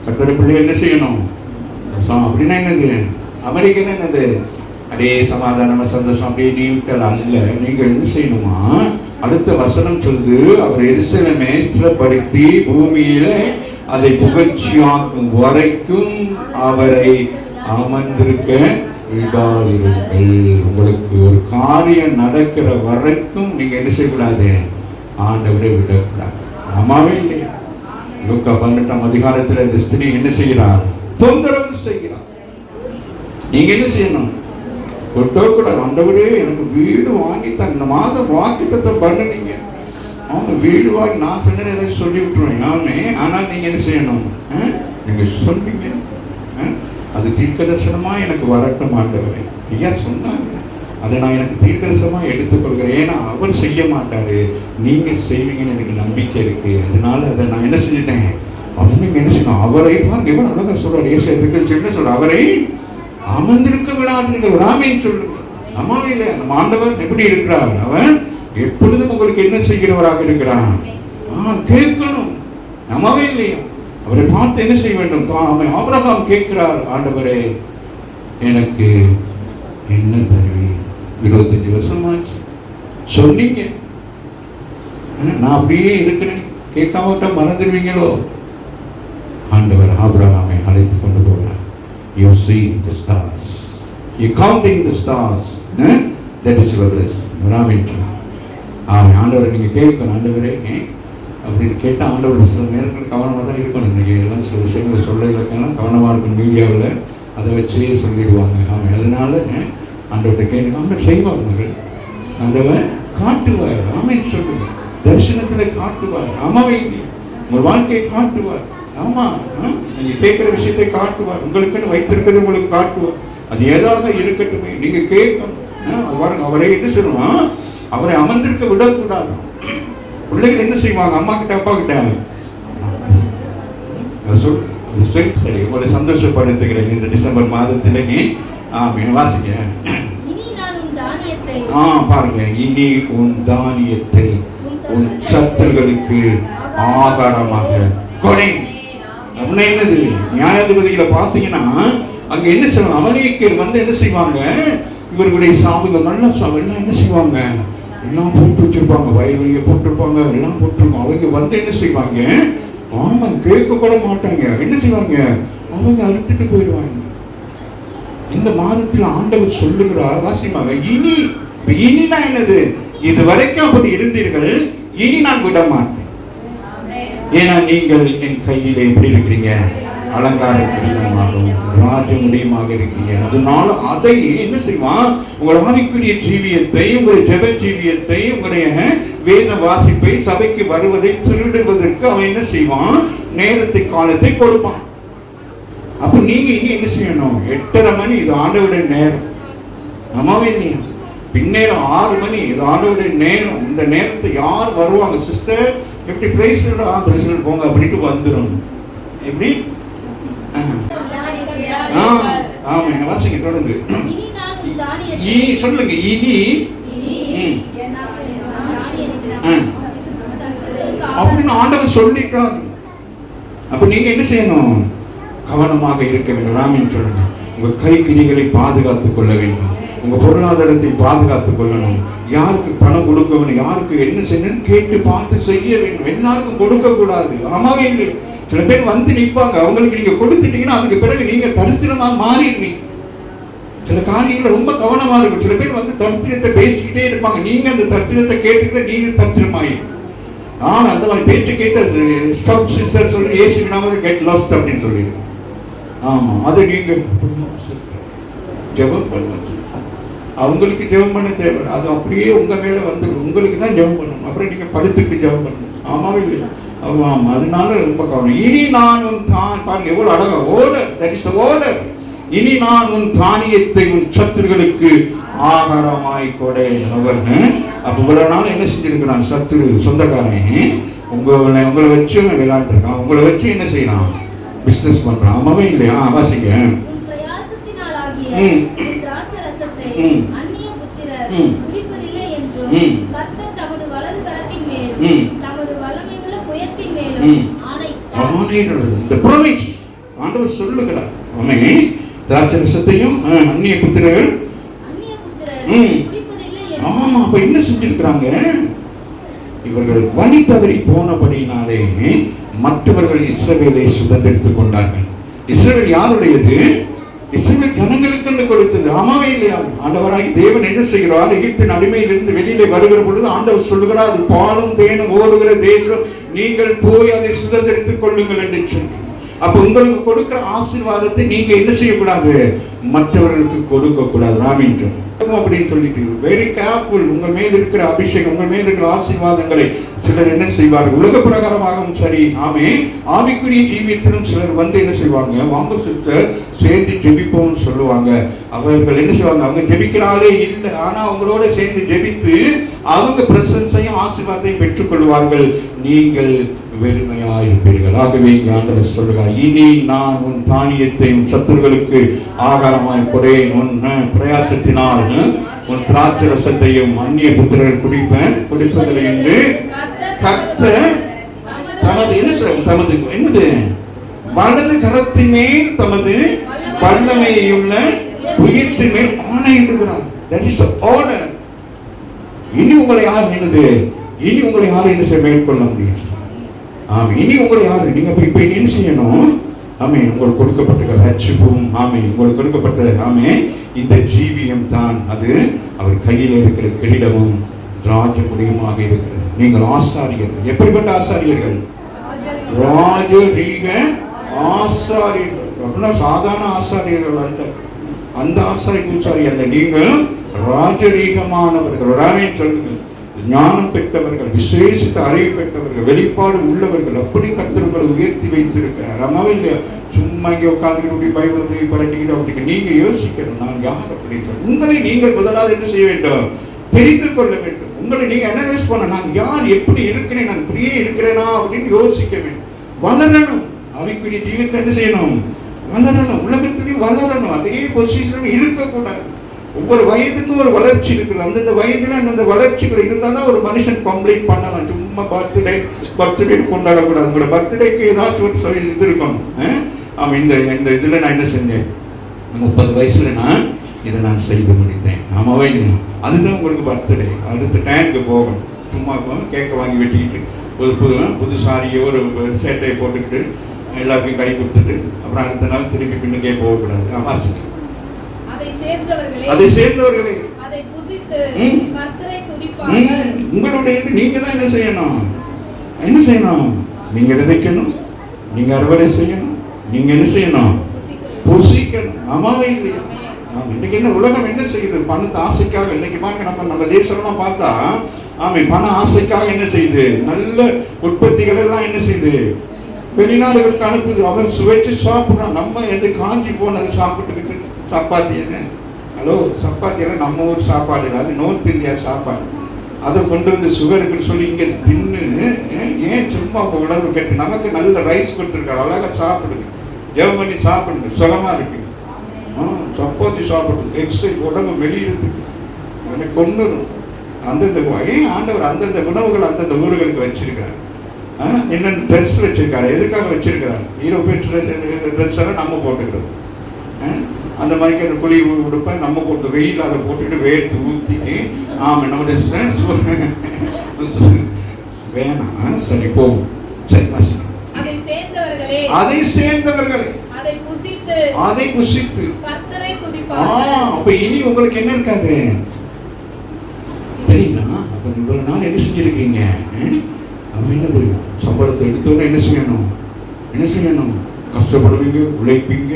கர்த்தரை பிள்ளை என்ன செய்யணும் அப்படின்னா என்னது? அமெரிக்கன்னு என்னது? அடே சமாதானமா சந்தோஷம் அப்படியே நீ விட்டலாம் இல்லை. நீங்கள் என்ன செய்யணுமா? அடுத்த வசனம் சொல்லுது, அவர் எருசலேமை ஸ்திரப்படுத்தி பூமியில அதை புகழ்ச்சியாக்கும் வரைக்கும் அவரை அமர்ந்திருக்க விடாதீர்கள். உங்களுக்கு ஒரு காரியம் நடக்கிற வரைக்கும் நீங்க என்ன செய்யக்கூடாது? ஆண்டவரை விடக்கூடாது. ஆமாவே இல்லையா? லூக்கா 18ஆம் அதிகாரத்தில் இந்த ஸ்திரீ என்ன செய்கிறார்? தொந்தரவு செய்கிறார். நீங்க என்ன செய்யணும்? விடக்கூடாது. ஆண்டவரே எனக்கு வீடு வாங்கித்தான், இந்த மாதம் வாக்குத்தத்தம் பண்ணுனீங்க. அவங்க வீடு வாங்கி நான் சொன்னேன் ஏதாச்சும் சொல்லி விட்டுருவேன். ஆனால் நீங்க என்ன செய்யணும்? நீங்க சொன்னீங்க அது தீர்க்கதரிசனமா எனக்கு வரட்டும் ஆண்டவரே. ஐயா சொன்னாங்க, அதை நான் எனக்கு தீர்க்கதரிசனமா எடுத்துக்கொள்கிறேன். ஏன்னா அவர் செய்ய மாட்டாரு, நீங்க செய்வீங்கன்னு எனக்கு நம்பிக்கை இருக்கு. அதனால அதை நான் என்ன செஞ்சுட்டேன்? அப்படி நீங்க என்ன செய்யணும்? அவரை பாருங்க எவ்வளவு அழகா சொல்றாரு. என்ன சொல்ற? அவரை அமர்ந்திருக்க விடாதீர்கள். ராமேன்னு சொல்லுங்க. அம்மாவே இல்லை, நம்ம ஆண்டவர் எப்படி இருக்கிறார்? அவன் எப்பொழுதும் உங்களுக்கு என்ன செய்கிறவராக இருக்கிறான். கேட்கணும். நம்மவே இல்லையா? அவரை பார்த்து என்ன செய்ய வேண்டும்? ஆபிரகாம் கேட்கிறார், ஆண்டவரே எனக்கு என்ன தருவி? 25 வருஷமாச்சு சொன்னீங்க, நான் அப்படியே இருக்கிறேன், கேட்காம விட்டா மறந்துடுவீங்களோ? ஆண்டவர் ஆபிரகாமை அழைத்து கொண்டு போகிறார். You see the stars, you counting the stars, that is your blessing. ஆண்டவரை நீங்க கேட்கணும். ஆண்டவரே அப்படின்னு கேட்டால் ஆண்டவர் சில நேரத்தில் கவனமாக தான் இருக்கணும். இன்றைக்கி எல்லாம் சில விஷயங்களை சொல்ல இலக்கெல்லாம் கவனமாக இருக்கும். மீடியாவில் அதை வச்சே சொல்லிடுவாங்க. அதனால ஆண்டவர்கிட்ட கேட்கணும். ஆண்டவர் செய்வார். மகள் ஆண்டவர் காட்டுவார். ஆமைன்னு சொல்லுங்க. தரிசனத்தில் காட்டுவார். ஆமாவே உங்கள் வாழ்க்கையை காட்டுவார். ஆமாம், நீங்கள் கேட்குற விஷயத்தை காட்டுவார். உங்களுக்குன்னு வைத்திருக்கிறது உங்களுக்கு காட்டுவார். அது ஏதாக இருக்கட்டுமே, நீங்கள் கேட்கணும். அவரை என்ன சொல்லணும்? அவரை அமர்ந்திருக்க விடக்கூடாது. பிள்ளைகள் என்ன செய்வாங்க? அம்மா கிட்ட அப்பா கிட்ட சரி உங்களை சந்தோஷப்படுத்துகிறேன். இந்த டிசம்பர் மாதத்துல நீ வாசிக்க பாருங்க. இனி உன் தானியத்தை உன் சத்துருக்களுக்கு ஆகாரமாக கொடை. அப்படின்னா என்னது? நியாயாதிபதிகளை பார்த்தீங்கன்னா அங்க என்ன செய்வாங்க? அமலேக்கியர் வந்து என்ன செய்வாங்க? இவர்களுடைய சாவுகள் நல்ல சாவு எல்லாம் என்ன செய்வாங்க? எல்லாம் போட்டு வச்சிருப்பாங்க, வயல்வெளியை போட்டிருப்பாங்க, எல்லாம் போட்டிருப்பாங்க. அவங்க வந்து என்ன செய்வாங்க? கேட்க கூட மாட்டாங்க. என்ன செய்வாங்க? அவங்க அறுத்துட்டு போயிடுவாங்க. இந்த மாதத்தில் ஆண்டவர் சொல்லுகிறார், வாசிப்பாங்க, இனினா என்னது? இது வரைக்கும் அப்படி இருந்தீர்கள், இனி நான் விட மாட்டேன். ஏன்னா நீங்கள் என் கையில எப்படி இருக்கிறீங்க? அலங்கார கிரீடமாகவும் ராஜ முடியுமாக இருக்கீங்க. அதனால அதை என்ன செய்வான்? உங்கள் ஆவிக்குரிய ஜீவியத்தை, உங்களுடைய ஜெப ஜீவியத்தை, உங்களுடைய வேத வாசிப்பை, சபைக்கு வருவதை திருடுவதற்கு அவன் என்ன செய்வான்? நேரத்தை காலத்தை கொடுப்பான். அப்ப நீங்க இனி என்ன செய்யணும்? 8:30 மணி இது ஆண்டவருடைய நேரம். அம்மாவே இல்லையா? பின்னேரம் 6 மணி இது ஆண்டவருடைய நேரம். இந்த நேரத்தை யார் வருவாங்க? சிஸ்டர் எப்படி பிரேசில் போங்க அப்படின்ட்டு வந்துடும். எப்படி? வாசிங்க தொடர்ந்து சொல்லுங்க. இனி அப்படின்னு ஆண்டவர் சொல்லிட்டார். அப்ப நீங்க என்ன செய்யணும்? கவனமாக இருக்க வேண்டும். ராமின்னு சொல்லுங்க. உங்க கை கிணிகளை பாதுகாத்துக் கொள்ள வேண்டும். உங்க பொருளாதாரத்தை பாதுகாத்துக் கொள்ளணும். யாருக்கு பணம் கொடுக்க வேண்டும், யாருக்கு என்ன செய்யணும் கேட்டு பார்த்து செய்ய வேண்டும். எல்லாருக்கும் கொடுக்க கூடாது. ஆமாவே இல்லை. சில பேர் வந்து நிற்பாங்க, அவங்களுக்கு நீங்க கொடுத்துட்டீங்கன்னா அதுக்கு பிறகு நீங்க தரித்திரமா மாறிடுவீங்க. சில காரியங்கள் ரொம்ப கவனமா இருக்கும். சில பேர் வந்து தரித்திரத்தை பேசிக்கிட்டே இருப்பாங்க. நீங்க அந்த தரித்திரத்தை கேட்டுக்கிட்ட நீங்க தரித்திரமாயி அந்த மாதிரி பேச்சு கேட்ட ஸ்டாப் சிஸ்டர் சொல்லி ஏசினாம கெட் லாஸ்ட் அப்படின்னு சொல்லிடுங்க. ஆமா, அதை நீங்க ஜெபம் பண்ண, அவங்களுக்கு ஜெபம் பண்ண தேவை. அது அப்படியே உங்க மேல வந்துடும். உங்களுக்கு தான் ஜெபம் பண்ணணும். அப்புறம் நீங்க படுத்துக்கிட்டு ஜெபம் பண்ணணும். ஆமாவே இல்லையா? ஆமாம். அதனால ரொம்ப கவனம். இனி நான் உன் பாருங்க எவ்வளவு அழகா ஓடர். That is ஓடர். இனி நான் உன் தானியத்தை உன் சத்துருக்களுக்கு ஆகாரமாய் கொடை. அவர் அப்ப இவ்வளவு நாள் என்ன செஞ்சிருக்கிறான்? சத்துரு சொந்தக்காரன் உங்களை வச்சு விளையாண்டுருக்கான், உங்களை வச்சு என்ன செய்யறான், பிசினஸ் பண்றான். ஆமாவே இல்லையா? வாசிங்க. ஆண்டவர் சொல்லுகிறார், திராட்சரசத்தையும் அந்நிய புத்திரர்கள். ஆமா, அப்ப என்ன செஞ்சிருக்கிறாங்க? இவர்கள் வழி தவறி போனபடினாலே மற்றவர்கள் இஸ்ரவேலை சுதந்திரித்துக் கொண்டார்கள். இஸ்ரவேல் யாருடையது? இஸ்ரவேல் ஜனங்களுக்கு கொடுத்தது. ஆமாவே இல்லையா? ஆண்டவராய் தேவன் என்ன செய்கிறார்? எகிப்தின் அடிமையிலிருந்து வெளியிலே வருகிற பொழுது ஆண்டவர் சொல்லுகிறார், அது பாலும் தேனும் ஓடுகிற தேசம், நீங்கள் போய் அதை சுதந்திரித்துக் கொள்ளுங்கள் என்று சொல்லி. அப்ப உங்களுக்கு கொடுக்கிற ஆசீர்வாதத்தை நீங்க என்ன செய்யக்கூடாது? மற்றவர்களுக்கு கொடுக்க கூடாது. ராமின் அப்படின்னு சொல்லிட்டு வெரி கேர்ஃபுல். உங்க மேல் இருக்கிற அபிஷேகம், உங்க மேல் இருக்கிற ஆசீர்வாதங்களை சிலர் என்ன செய்வார்கள்? உலக பிரகாரமாகவும் சரி, ஆவிக்குரிய ஜீவியத்திலும் சிலர் வந்து என்ன செய்வாங்க? வாங்க சிஸ்டர் சேர்ந்து ஜெபிப்போம்னு சொல்லுவாங்க. அவர்கள் என்ன செய்வாங்க? அவங்க ஜெபிக்கிறாளே இல்லை, ஆனா அவங்களோட சேர்ந்து ஜெபித்து அவங்க பிரசன்ஸையும் ஆசீர்வாதத்தையும் பெற்றுக் கொள்வார்கள். நீங்கள் வெறுமையாயிருப்பீர்கள். ஆகவே ஆண்டவர் சொல்லுகிறார், இனி நான் உன் தானியத்தை உன் சத்துருக்களுக்கு ஆகாரமாய் குறையேன், உன் பிரயாசத்தினால் உன் திராட்சரசத்தையும் அந்நிய புத்திரர்கள் குடிப்பதில்லை என்று கர்த்தர் தமது என்ன சொல்ற தமது என்னது வலது கரத்தின் மேல் தமது வல்லமையுள்ள புயத்தின் மேல் ஆணையிடுகிறார். That is the order. இனி உங்களை யார் என்னது? இனி உங்களை யாரும் என்ன செய்ய மேற்கொள்ள முடியாது. இனி உங்களை யாரு? நீங்க இப்ப என்ன செய்யணும்? உங்களுக்கு கொடுக்கப்பட்ட ரட்சிப்பும் உங்களுக்கு கொடுக்கப்பட்ட இந்த ஜீவியம் தான் அது அவர் கையில் இருக்கிற கிரீடமும் ராஜமுடியுமாக இருக்கிறது. நீங்கள் ஆசாரியர்கள். எப்படிப்பட்ட ஆசாரியர்கள்? ராஜரீக ஆசாரியர்கள். அப்படின்னா சாதாரண ஆசாரியர்கள் அல்ல, அந்த ஆசாரி அல்ல. நீங்கள் ராஜரீகமானவர்கள். சொல்லுங்க, ஞானம் பெற்றவர்கள், விசேஷித்த அறிவு பெற்றவர்கள், வெளிப்பாடு உள்ளவர்கள். அப்படி கர்த்தர் உங்களை உயர்த்தி வைத்திருக்கிறார். அம்மாவே இல்லையா? சும்மா இங்கே உட்கார்ந்து பைபிள் பரட்டிக்கிட்டு அப்படி நீங்க யோசிக்கணும், நான் யார் அப்படி. உங்களை நீங்கள் முதலாவது என்ன செய்ய வேண்டும்? தெரிந்து கொள்ள வேண்டும். உங்களை நீங்க அனலைஸ் பண்ண, நான் யார், எப்படி இருக்கிறேன், நான் இப்படியே இருக்கிறேனா அப்படின்னு யோசிக்க வேண்டும். வளரணும். ஆவிக்குரிய ஜீவிதத்தை என்ன செய்யணும்? வளரணும். உலகத்திலையும் வளரணும். அதே பொசிஷன் இருக்கக்கூடாது. ஒவ்வொரு வயதுக்கும் ஒரு வளர்ச்சி இருக்குது. அந்தந்த வயதுல அந்தந்த வளர்ச்சிகள் இருந்தால் தான் ஒரு மனுஷன் கம்ப்ளீட் பண்ணலாம். சும்மா பர்த்டே கொண்டாடக்கூடாது. உங்களோட பர்த்டேக்கு ஏதாச்சும் ஒரு சொல்லி இது இருக்கும். இந்த இதில் நான் என்ன செஞ்சேன், 30 வயசுல நான் இதை நான் செய்து முடித்தேன். ஆமாவே இல்லையா? அதுதான் உங்களுக்கு பர்த்டே. அடுத்த டைமுக்கு போகணும். சும்மா கேக்கை வாங்கி வெட்டிக்கிட்டு புது சாரியை ஒரு சேட்டையை போட்டுக்கிட்டு எல்லாருக்கும் கை கொடுத்துட்டு அப்புறம் அடுத்த நாள் திருப்பி பின்னுக்கே போகக்கூடாது. வாசிக்க அதை சேர்ந்தவர்களே உங்களுடைய நீங்க தான் என்ன செய்யணும்? நீங்க விதைக்கணும், நீங்க அறுவடை செய்யணும், நீங்க என்ன செய்யணும்? புசிக்கணும். ஆமாவே இல்லையா? இன்னைக்கு என்ன உலகம் என்ன செய்யுது? பணத்தை ஆசைக்காக. இன்னைக்கு பாருங்க, நம்ம தேசம்லாம் பார்த்தா பண ஆசைக்காக என்ன செய்யுது? நல்ல உற்பத்திகள் எல்லாம் என்ன செய்யுது? வெளிநாடுகளுக்கு அனுப்புது. அவன் சுவைச்சு சாப்பிடுறான். நம்ம எது காஞ்சி போனது சாப்பிட்டுக்கிட்டு சப்பாத்தி என்ன? ஹலோ, சப்பாத்தி எல்லாம் நம்ம ஊர் சாப்பாடு இல்லை, அது நார்த் இந்தியா சாப்பாடு. அதை கொண்டு வந்து சுகருக்குன்னு சொல்லி இங்கே தின்னு ஏன் சும்மா உடம்பு கட்டி? நமக்கு நல்ல ரைஸ் கொடுத்துருக்காரு, அழகாக சாப்பிடுங்க, ஜெபம் பண்ணி சாப்பிடுங்க, சுகமாக இருக்கு. சப்பாத்தி சாப்பிடுங்க, எக்ஸசைஸ் உடம்பு வெளியிடத்துக்கு எனக்கு கொண்டுடும். அந்தந்த ஏன் ஆண்டவர் அந்தந்த உணவுகள் அந்தந்த ஊர்களுக்கு வச்சிருக்காரு. என்னென்ன ட்ரெஸ் வச்சிருக்காரு, எதுக்காக வச்சிருக்கிறார்? யூரோப்பியன் ட்ரெஸ் எல்லாம் நம்ம போட்டுக்கிறோம். அந்த மாதிரி அந்த குழி உடுப்பை நம்ம கொஞ்சம் வெயில் அதை போட்டுட்டு வேர்த்து ஊற்றிட்டு நம்முடைய வேணாம். சரி, போகும். சரி, அதை சேர்ந்தவர்களே அதை புசித்து. அப்ப இனி உங்களுக்கு என்ன இருக்காது தெரியுமா? அப்ப இவ்வளவு நாள் என்ன செஞ்சிருக்கீங்க? என்னது சம்பளத்தை எடுத்தோன்னு என்ன செய்யணும்? கஷ்டப்படுவீங்க, உழைப்பீங்க,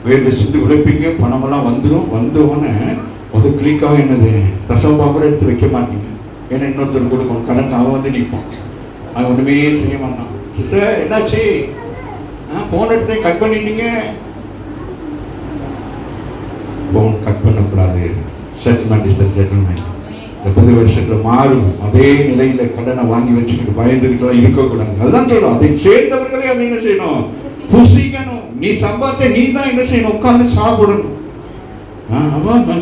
வேர்வை சிந்து உழைப்பீங்க, பணமெல்லாம் வந்துடும். வந்தோடனே முதல் கிளிக்காக என்னது தசவா கூட எடுத்து வைக்க மாட்டீங்க. ஏன்னா இன்னொருத்தர் கொடுக்கணும், கணக்கு அவன் வந்து நிற்பான். அவன் ஒன்றுமே செய்ய மாட்டான். சிஸ்டர் என்னாச்சு? போன் எடுத்து கட் பண்ணிட்டீங்க. போன் கட் பண்ணக்கூடாது. Settlement is the settlement. இந்த புது வருஷத்துல மாறும். அதே நிலையில கடனை வாங்கி வச்சுக்கிட்டு பயந்துகிட்டு இருக்கக்கூடாது. அதுதான் சொல்றோம், அதை சேர்ந்தவர்களே அதை என்ன செய்யணும், புசிக்கணும். நீ சம்பாதித்த நீ தான் என்ன செய்யணும், உட்கார்ந்து சாப்பிடணும்.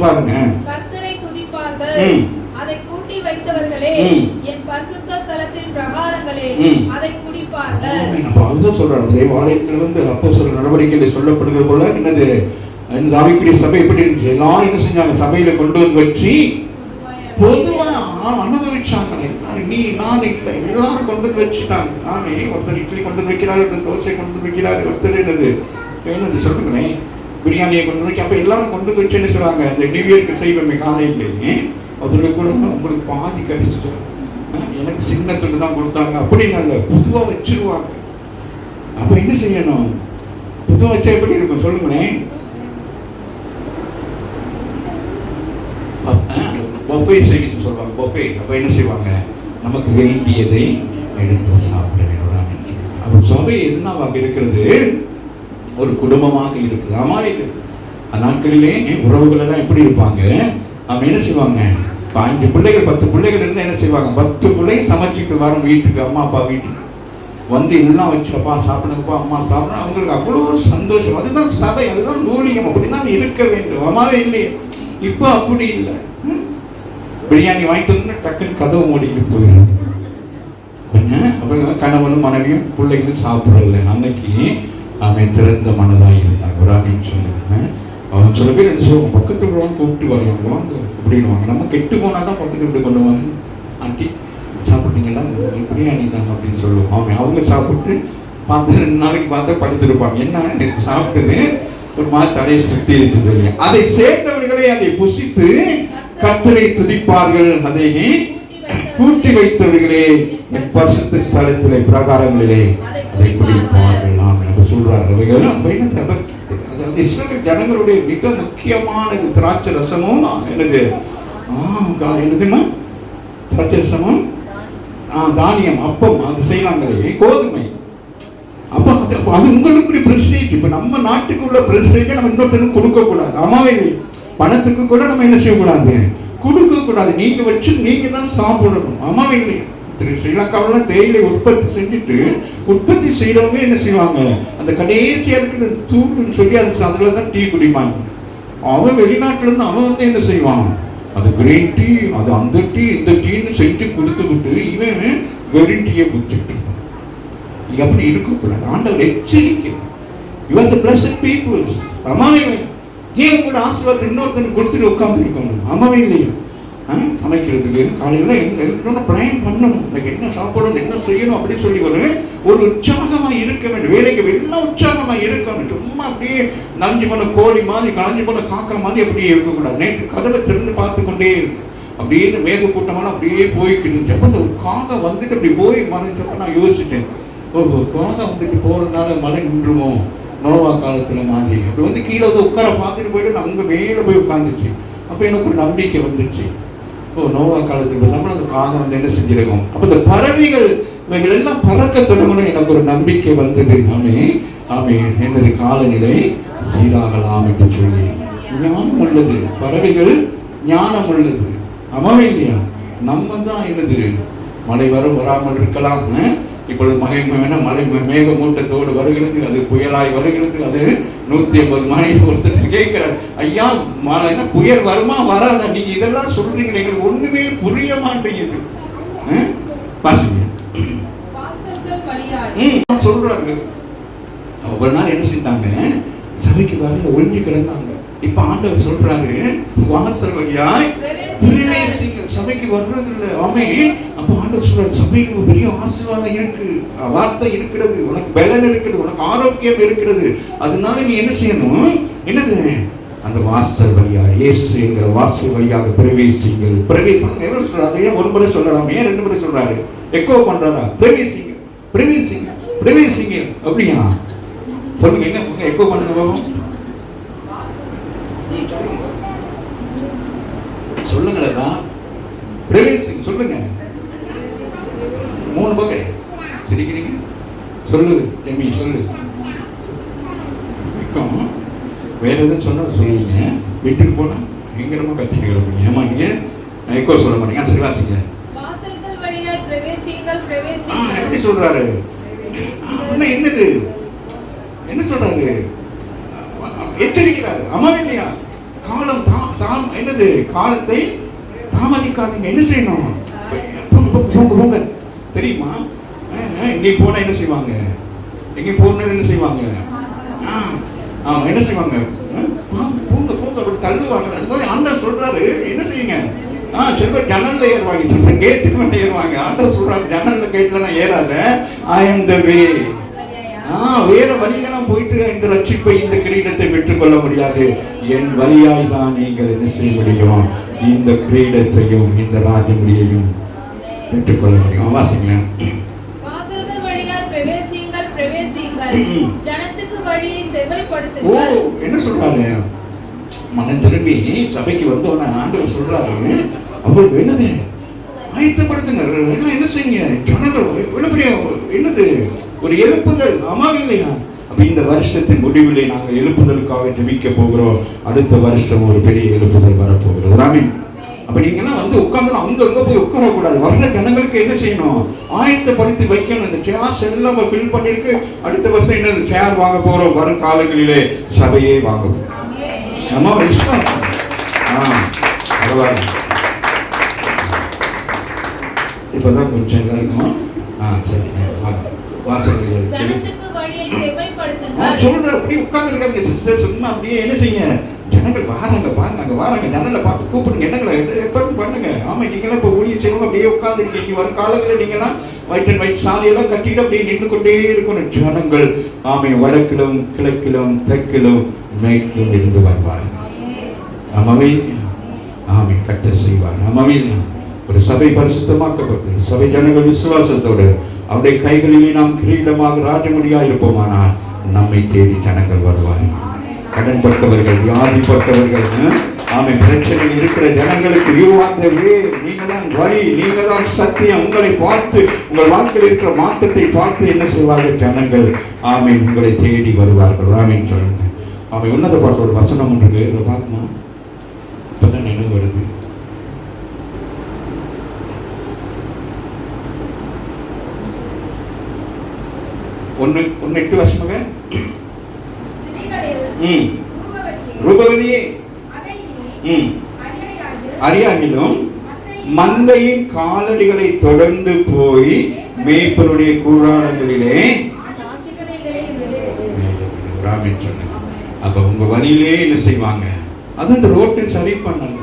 பாருங்க, கர்த்தரை துதிப்பார்கள், அதை கூட்டி வைத்தவர்களே, என் பரிசுத்த ஸ்தலத்தின் பிரகாரங்களே அதை குடிப்பார்கள். அதுதான் சொல்றாரு, தேவாலயத்திலிருந்து அப்போஸ்தலர் நடவடிக்கையில் சொல்லப்படுகிறது போல என்னது, இந்த ஆவிக்குரிய சபை எப்படி இருந்துச்சு, எல்லாரும் என்ன செஞ்சாங்க, சபையில கொண்டு வந்து வச்சு பொதுவா அனுபவிச்சாங்க. நீ நான் இல்லை, எல்லாரும் கொண்டு வந்து வச்சுட்டாங்க. நானே ஒருத்தர் இட்லி கொண்டு வந்து வைக்கிறாரு, ஒருத்தர் தோசை கொண்டு வந்து வைக்கிறாரு, ஒருத்தர் என்னது சொல்லுங்களேன் பிரியாணியை கொண்டு வைக்க. அப்ப எல்லாரும் கொண்டு வந்து வச்சு என்ன சொல்றாங்க, இந்த நியூ இயர்க்கு செய்வோமே காலையிலேயே அதில் கூட உங்களுக்கு பாதி கிடைச்சிட்டு எனக்கு சின்ன துண்டு தான் கொடுத்தாங்க அப்படின்னு அல்ல, பொதுவாக வச்சிருவாங்க. அப்ப என்ன செய்யணும், பொதுவாக வச்சா எப்படி இருக்கும் சொல்லுங்களேன். பஃபே சர்வீஸ் சொல்லுவாங்க, பஃபே. அப்ப என்ன செய்வாங்க, நமக்கு வேண்டியதை எடுத்து சாப்பிட வேண்டும். அப்ப சபை என்னவாக இருக்கிறது, ஒரு குடும்பமாக இருக்குது. ஆமா, நாட்களிலே உறவுகள் எல்லாம் எப்படி இருப்பாங்க, அவங்க என்ன செய்வாங்க, 5 பிள்ளைகள் 10 பிள்ளைகள் இருந்தால் என்ன செய்வாங்க, 10 பிள்ளைங்க சமைச்சிட்டு வரும் வீட்டுக்கு, அம்மா அப்பா வீட்டுக்கு வந்து எல்லாம் வச்சு, அப்பா சாப்பிடுங்கப்பா, அம்மா சாப்பிடணும், அவங்களுக்கு அவ்வளோ சந்தோஷம். அதுதான் சபை, அதுதான் ஊழியம், அப்படிதான் இருக்க வேண்டும். அம்மாவே இல்லையே, இப்போ அப்படி இல்லை. பிரியாணி வாங்கிட்டு வந்து டக்குன்னு கதவு மூடிட்டு போயிடும். கொஞ்சம் அப்புறம் கணவனும் மனைவியும் பிள்ளைகளும் சாப்பிடல. அன்னைக்கு அவன் திறந்த மனதாக இருந்தாங்க. ஒரு அப்படின்னு சொல்லுங்க, அவன் சில பேர் என்ன சொல்லுவாங்க, பக்கத்து வீடு கூப்பிட்டு வருவாங்க, வாங்க அப்படின்வாங்க. நம்ம கெட்டு போனால் தான் பக்கத்து வீடு கொண்டு வாங்க, ஆண்டி சாப்பிட்டீங்களா, பிரியாணி தான் அப்படின்னு சொல்லுவோம். அவங்க சாப்பிட்டு பார்த்து 2 நாளைக்கு பார்த்தா படுத்துருப்பாங்க. என்ன நேற்று சாப்பிட்டது ஒரு மாதிரி தலையை சுற்றி இருக்குது. அதை சேர்ந்தவர்களே அதை புசித்து கர்த்தரை துதிப்பார்கள், அதை கூட்டி வைத்தவர்களே பரிசுத்த ஸ்தலத்திலே பிரகாரங்களிலே அதை குடிப்பார்கள். நாம் சொல்றார்கள், அதாவது இஸ்ரவேல் ஜனங்களுடைய மிக முக்கியமான திராட்சை ரசமும் என்னது, என்னதுன்னா திராட்சை ரசமும் தானியம், அப்பம், அது செய்வாங்களே கோதுமை. அப்ப அது உங்களுக்கு பிரஸ்டேஜ். இப்ப நம்ம நாட்டுக்குள்ள பிரஸ்டேஜ் நம்ம இன்னொருத்தருக்கு கொடுக்க கூடாது. ஆமாவே, பணத்துக்கு கூட நம்ம என்ன செய்யக்கூடாது, கொடுக்க கூடாது. நீங்க வச்சு நீங்க தான் சாப்பிடணும். ஆமாவே இல்லையா, ஸ்ரீலங்காவில் தேயிலை உற்பத்தி செஞ்சுட்டு உற்பத்தி செய்யறவங்க என்ன செய்வாங்க, அந்த கடைசியா இருக்கிற தூள்னு சொல்லி அதுல தான் டீ குடிப்பாங்க. அவன் வெளிநாட்டுல இருந்து அவன் வந்து என்ன செய்வான், அது கிரீன் டீ, அது அந்த டீ இந்த டீன்னு செஞ்சு கொடுத்துக்கிட்டு இவன் வெறும் டீயை குடிச்சுட்டு இருப்பான். அப்படி இருக்கக்கூடாது. ஆண்டவர் எச்சரிக்கிறார், you are the blessed people. அம்மாவே, ஏன் உங்களோட ஆசீர்வாதத்தை இன்னொருத்தனுக்கு கொடுத்துட்டு உட்கார்ந்து இருக்கணும். அம்மாவே இல்லையா, சமைக்கிறதுக்கு காலையில் என்ன பிளான் பண்ணணும், எனக்கு என்ன சாப்பிடணும், என்ன செய்யணும் அப்படின்னு சொல்லி ஒரு உற்சாகமா இருக்க வேண்டும். வேலைக்கு எல்லாம் உற்சாகமா இருக்கணும். சும்மா அப்படியே நஞ்சு போன கோழி மாதிரி, காஞ்சி போன காக்கா மாதிரி அப்படியே இருக்கக்கூடாது. நேற்று கதவை திறந்து பார்த்து கொண்டே இருக்கு, அப்படியே மேக கூட்டமான அப்படியே போய்க்கிட்டு. அப்போ அந்த காக்கா வந்துட்டு அப்படி போய் மறைஞ்சப்ப நான் யோசிச்சிட்டேன், ஓஹோ, காக்கா வந்துட்டு போறதுனால மழை நின்றுமோ, நோவா காலத்துல மாதிரி. அப்படி வந்து கீழே வந்து உட்கார பார்த்துட்டு போயிட்டு அங்க மேல போய் உட்காந்துச்சு. அப்ப எனக்கு ஒரு நம்பிக்கை வந்துச்சு, ஓ, நோவா காலத்துக்கு நம்மளும் அந்த காகம் வந்து என்ன செஞ்சிருக்கோம். அப்ப இந்த பறவைகள் இவைகள் எல்லாம் பறக்க தொடங்கணும், எனக்கு ஒரு நம்பிக்கை வந்தது. ஆமே என்னது, காலநிலை சீராகலாம் என்று சொல்லி ஞானம் உள்ளது, பறவைகள் ஞானம் உள்ளது. அம்மாவே இல்லையா, நம்ம தான் என்னது, மழை வராமல் இருக்கலாம். இப்பொழுது மழை மேகமூட்டத்தோடு வருகிறது, அது புயலாய் வருகிறது, அது 150 மழை. ஒருத்தர் கேட்கிறார், ஐயா மழைன்னா புயல் வருமா வராதா, நீங்க இதெல்லாம் சொல்றீங்க, எங்களுக்கு ஒண்ணுமே புரிய மாட்டேங்குது. சொல்றாங்க. ஒரு நாள் என்ன செஞ்சாங்க, சபைக்கு வரல ஒழிஞ்சு கிடந்தாங்க. இப்ப ஆண்டவர் சொல்றாரு, வாசல் வழியாய் பிரவேசிங்க. சபைக்கு வர்றது இல்லை. ஆமே, அப்ப ஆண்டவர் சொல்றாரு, சபைக்கு பெரிய ஆசீர்வாதம் இருக்கு, வார்த்தை இருக்கிறது, உனக்கு பலன் இருக்கிறது, உனக்கு ஆரோக்கியம் இருக்கிறது. அதனால நீ என்ன செய்யணும், என்னது, அந்த வாசல் வழியா, இயேசு என்கிற வாசல் வழியாக பிரவேசிங்கள். பிரவேசிங்க எவ்வளவு சொல்றாரு, அதையே ஒரு முறை சொல்லலாம், ஏன் 2 முறை சொல்றாரு, எக்கோ பண்றாரா, பிரவேசிங்க பிரவேசிங்க பிரவேசிங்க. அப்படியா சொல்லுங்க, எங்க எக்கோ பண்ணுங்க பாபம், சொல்லுங்களா, பிரவேசிங்க சொல்லுங்க. 3 வகை சிரிக்கிறீங்க, சொல்லு எம்மி, சொல்லு. வேற எதுவும் சொன்னா சொல்லுவீங்க, வீட்டுக்கு போனா எங்கிடமா கத்திட்டு கிடப்பீங்க. ஏமா நீங்க எக்கோ சொல்ல மாட்டீங்க, சரி வாசிங்க. வாசல்கள் வழியாய் பிரவேசியுங்கள், பிரவேசியுங்கள். எப்படி சொல்றாரு? என்னது என்ன சொல்றாரு? எச்சரிக்கிறாரு. ஆமாவே இல்லையா? காலம் என்னது? காலத்தை தாமதிக்காதீங்க. என்ன செய்யணும்? போங்க. தெரியுமா? எங்கே போனா என்ன செய்வாங்க? எங்கே போனா என்ன செய்வாங்க? ஆமா, என்ன செய்வாங்க? போங்க அப்படி தள்ளுவாங்க. அது மாதிரி ஆண்டவர் சொல்றாரு, என்ன செய்யுங்க? சில பேர் ஜன்னல்ல ஏறுவாங்க, சில பேர் கேட்டுக்கு மேல ஏறுவாங்க. ஆண்டவர் சொல்றாரு, ஜன்னல்ல கேட்ல நான் ஏறாத, ஐ அம் தி வே. வேற வழியெல்லாம் போயிட்டு இந்த ரட்சிப்பை, இந்த கிரீடத்தை பெற்றுக்கொள்ள முடியாது. என் வழியாய் தான் நீங்கள் என்ன செய்ய முடியும்? இந்த கிரீடத்தையும் இந்த ராஜமுடியையும் பெற்றுக்கொள்ள முடியும். வாசிங்க. வாசல்கள் வழியாய் பிரவேசியுங்கள், பிரவேசியுங்கள். ஜனத்துக்கு வழியை செவ்வைப்படுத்துங்கள். என்ன சொல்றாரு? மனம் திரும்பி சபைக்கு வந்தோன்னா ஆண்டவர் சொல்றாரு, அவங்களுக்கு என்னது? ஆயத்தப்படுத்துங்க. என்ன செய்யுங்க? ஜனங்கள் என்னது? ஒரு எழுப்புதல். ஆமாவே இல்லையா? அப்ப இந்த வருஷத்தின் முடிவிலே நாங்கள் எழுப்புதலுக்காக ஜெபிக்க போகிறோம். அடுத்த வருஷம் ஒரு பெரிய எழுப்புதல் வரப்போகிறோம். ஆமென். அப்ப நீங்க எல்லாம் வந்து உட்கார்ந்து அங்க போய் உட்கார கூடாது. வர்ற ஜனங்களுக்கு என்ன செய்யணும்? ஆயத்தப்படுத்தி வைக்கணும். இந்த சேர்ஸ் எல்லாம் ஃபில் பண்ணிருக்கு. அடுத்த வருஷம் என்ன சேர் வாங்க போறோம். வரும் காலங்களிலே சபையே வாங்க போறோம். நம்ம இப்பதான் கொஞ்சம் இருக்கும். சரி, சொல்ற அப்படி உட்கார்ந்து இருக்காங்க சிஸ்டர். சும்மா அப்படியே என்ன செய்யுங்க? ஜனங்கள் வாராங்க, பாருங்க, வாராங்க, ஜனலை பார்த்து கூப்பிடுங்க, என்னங்களை எப்பவும் பண்ணுங்க. ஆமா, நீங்களாம் இப்போ ஊழியம் செய்வோம், அப்படியே உட்கார்ந்து இருக்கீங்க. வரும் காலங்களில் நீங்களாம் ஒயிட் அண்ட் ஒயிட் சாலையெல்லாம் கட்டிட்டு அப்படியே நின்று கொண்டே இருக்கணும். ஜனங்கள் ஆமை வடக்கிலும் கிழக்கிலும் தெற்கிலும் மேற்கிலும் இருந்து வருவார்கள். ஆமாவே ஆமை கர்த்தர் செய்வார். ஆமாவே ஒரு சபை பரிசுத்தமாக்கப்பட்டு சபை ஜனங்கள் விசுவாசத்தோடு அவருடைய கைகளிலே நாம் கிரீடமாக ராஜமுடியாக இருப்போமானால் நம்மை தேடி ஜனங்கள் வருவார்கள். கடன்பட்டவர்கள், வியாதிப்பட்டவர்கள், ஆமை பிரச்சனையில் இருக்கிற ஜனங்களுக்கு நீங்க தான் வழி, நீங்க தான் சத்தியம். உங்களை பார்த்து, உங்கள் வாழ்க்கையில் இருக்கிற மாற்றத்தை பார்த்து என்ன செய்வார்கள்? ஜனங்கள் ஆமை உங்களை தேடி வருவார்கள். ஆமைன்னு சொல்லுங்க. ஆமை உன்னத பாட்டோட வசனம் இருக்கு, இதை பார்க்கணும். இப்பதான் நினைவு வருது. ஒன்னு 8 வருஷமாக ரூபவதியே அறியாகிலும் மந்தையின் காலடிகளை தொடர்ந்து போய் மேய்ப்பருடைய கூடாரங்களிலே சொன்ன. அப்ப உங்க வழியிலே என்ன செய்வாங்க? அது அந்த ரோட்டை சரி பண்ணுங்க.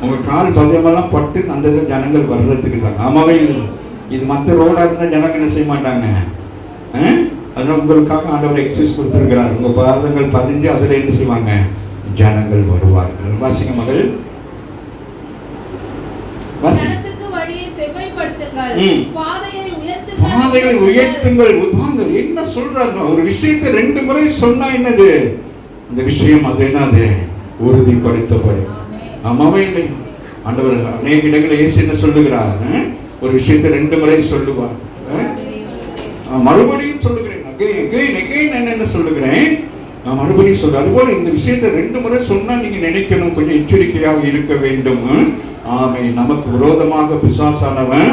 உங்க கால் பதமெல்லாம் பட்டு அந்த ஜனங்கள் வர்றதுக்கு தான். ஆமாவே இல்லை. இது மற்ற ரோடா இருந்தா ஜனங்கள் என்ன செய்ய மாட்டாங்க. அதனால உங்களுக்காக ஆண்டவர் எக்ஸசைஸ் கொடுத்திருக்கிறார். உங்க பாதங்கள் பதிஞ்சு அதுல என்ன செய்வாங்க? ஜனங்கள் வருவார்கள். வாசிங்க மகள். பாதைகளை உயர்த்துங்கள். என்ன சொல்றாங்க? ஒரு விஷயத்தை 2 முறை சொன்னா என்னது? அந்த விஷயம் அது என்னது? உறுதிப்படுத்தப்படும். ஆமாவே இல்லை. ஆண்டவர் அநேக இடங்களில் இயேசு என்ன சொல்லுகிறார்? ஒரு விஷயத்தை 2 முறை சொல்லுவார். மறுபடியும் சொல்லுகிறேன், என்ன சொல்லுகிறேன், நான் மறுபடியும் சொல்றேன். அதுபோல இந்த விஷயத்தை 2 முறை சொன்னா நீங்க நினைக்கணும், கொஞ்சம் எச்சரிக்கையாக இருக்க வேண்டும். ஆமை, நமக்கு விரோதமாக பிசாசானவன்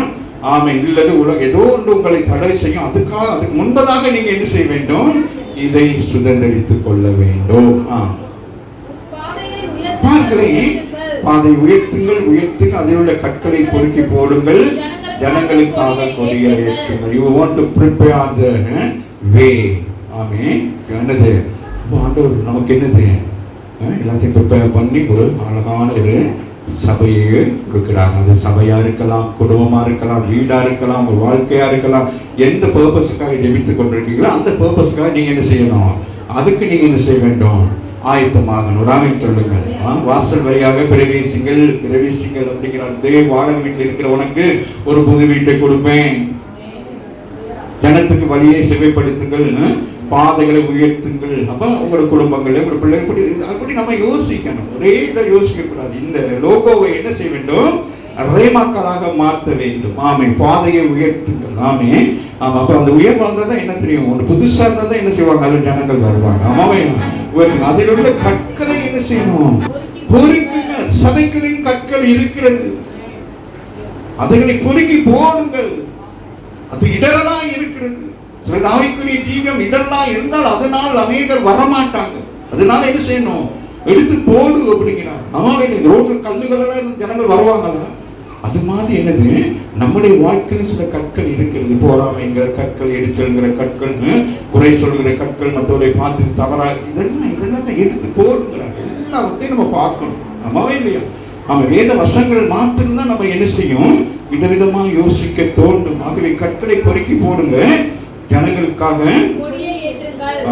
ஆமை இல்லது ஏதோ ஒன்று உங்களை தடை செய்யும். அதுக்கு முன்பதாக நீங்க என்ன செய்ய வேண்டும்? இதை சுதந்திரித்துக் கொள்ள வேண்டும். பாதை உயர்த்துங்கள், அதில் உள்ள கற்களை பொறுக்கி போடுங்கள், ஜனங்களுக்காக கொடிய ஏற்றுங்கள். You want to prepare the way. ஆமென். என்னது? ஆண்டவர் நமக்கு என்னது? எல்லாத்தையும் ப்ரிப்பேர் பண்ணி ஒரு அழகான ஒரு சபையை கொடுக்கிறாங்க. அது சபையா இருக்கலாம், குடும்பமா இருக்கலாம், வீடா இருக்கலாம், ஒரு வாழ்க்கையா இருக்கலாம். எந்த பர்பஸ்க்காக ஜெபித்துக் கொண்டிருக்கீங்களோ அந்த பர்பஸ்க்காக நீங்க என்ன செய்யணும்? அதுக்கு நீங்க என்ன செய்ய வேண்டும்? ஆயத்தமாகணும். ராமன் சொல்லுங்கள். வாசல் வழியாக பிரவேசிங்கள் அப்படிங்கிற வாடகை வீட்டில் இருக்கிற உனக்கு ஒரு புது வீட்டை கொடுப்பேன். ஜனத்துக்கு வழியை செவைப்படுத்துங்கள், பாதைகளை உயர்த்துங்கள். அப்ப உங்களோட குடும்பங்கள், உங்களோட பிள்ளைகள் அப்படி நம்ம யோசிக்கணும். ஒரே இதை யோசிக்க கூடாது. இந்த லோகோவை என்ன செய்ய வேண்டும்? ரேமாக்களாக மாற்ற வேண்டும். ஆமை, பாதையை உயர்த்துங்கள். ஆமே. ஆமா. அப்ப அந்த உயர்வு வந்தாதான் என்ன தெரியும்? ஒரு புதுசா இருந்தா என்ன செய்வாங்க? அதில் ஜனங்கள் வருவாங்க. ஆமாவே. அதில் உள்ள கற்களை என்ன செய்யணும்? பொறுக்குங்க. சபைகளின் கற்கள் இருக்கிறது, அதுகளை பொறுக்கி போடுங்கள். அது இடரலா இருக்கிறது. சில ஆவிக்குரிய ஜீவியம் இடரலா இருந்தால் அதனால் அநேகர் வரமாட்டாங்க. அதனால என்ன செய்யணும்? எடுத்து போடு அப்படிங்கிறார். ஆமாவே ரோட்ல கல்லுகள் ஜனங்கள் வருவாங்களா? அது மாதிரி என்னது, நம்முடைய வாழ்க்கையில் சில கற்கள் இருக்கிறது. போராமைங்கிற கற்கள், எரிச்சல்ங்கிற கற்கள், குறை சொல்கிற கற்கள், மற்றவரை பார்த்து தவறா, இதெல்லாம் எடுத்து போடுங்கிறாங்க. எல்லாத்தையும் நம்ம பார்க்கணும். ஆமாவே இல்லையா? நம்ம வேத வசங்கள் மாத்திரம்தான் நம்ம என்ன செய்யும், விதவிதமா யோசிக்க தோன்றும். ஆகவே கற்களை பொறுக்கி போடுங்க, ஜனங்களுக்காக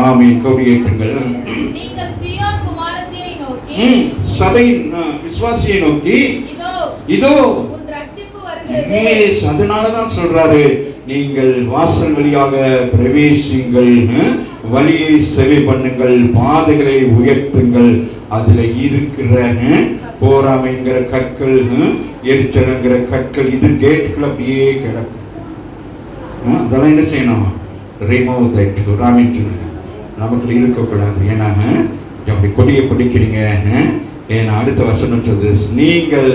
ஆமென் கொடியேற்றுங்கள். நீங்கள் சீயோன் குமாரத்தியை நோக்கி, சபையின் விசுவாசியை நோக்கி, இதோ உன் ரட்சிப்பு வருகிறது. அதனாலதான் சொல்றாரு, நீங்கள் வாசல் வழியாக பிரவேசிங்கள், வழியை செவி பண்ணுங்கள், பாதைகளை உயர்த்துங்கள். அதுல இருக்கிற போராமைங்கிற கற்கள், எரிச்சல்ங்கிற கற்கள், இது கேட்டுக்குள்ள அப்படியே கிடக்கும். அதெல்லாம் என்ன செய்யணும்? Remove that. நமக்கு இருக்கக்கூடாது. ஏன்னா அப்படி கொடியை பிடிக்கிறீங்க. ஏன்னா அடுத்த வசனம் சொல்லுது, நீங்கள்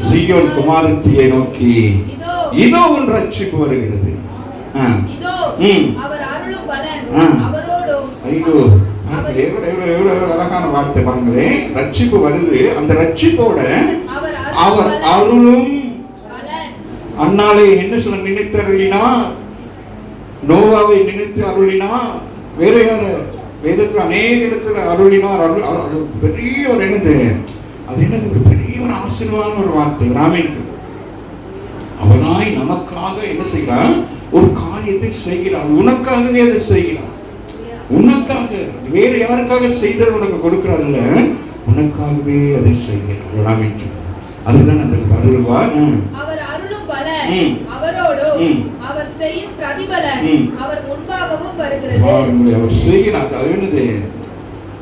சீயோன் குமாரத்தியை நோக்கி, இதோ உன் ரட்சிப்பு வருகிறது. ஐயோ, எவ்வளவு அழகான வார்த்தை பாருங்களேன். ரட்சிப்பு வருது. அந்த ரட்சிப்போட அவர் அருளும். அன்னாலே என்ன சொல்ல நினைத்து அருளினா, நோவாவை நினைத்து அருளினா, வேற யாரு? வேதத்துல அநேக இடத்துல அருளினார். அது பெரிய ஒரு என்னது, அது என்னது, ஒரு பெரிய ஒரு ஆசீர்வாதமான ஒரு வார்த்தை. ராமன் அவனாய் நமக்காக என்ன செய்கிறான்? ஒரு காரியத்தை செய்கிறான். உனக்காகவே அதை செய்கிறான். உனக்காக, வேற யாருக்காக செய்தது உனக்கு கொடுக்கிறார்ல, உனக்காகவே அதை செய்கிறான். ராமன் அதுதான் அந்த அருள்வார். அவர் அருளும் பலன் அவரோடு, அவர் செய்யும் பிரதிபலன் அவர் முன்பாகவும் வருகிறது. அவர் செய்கிறார். அது என்னது,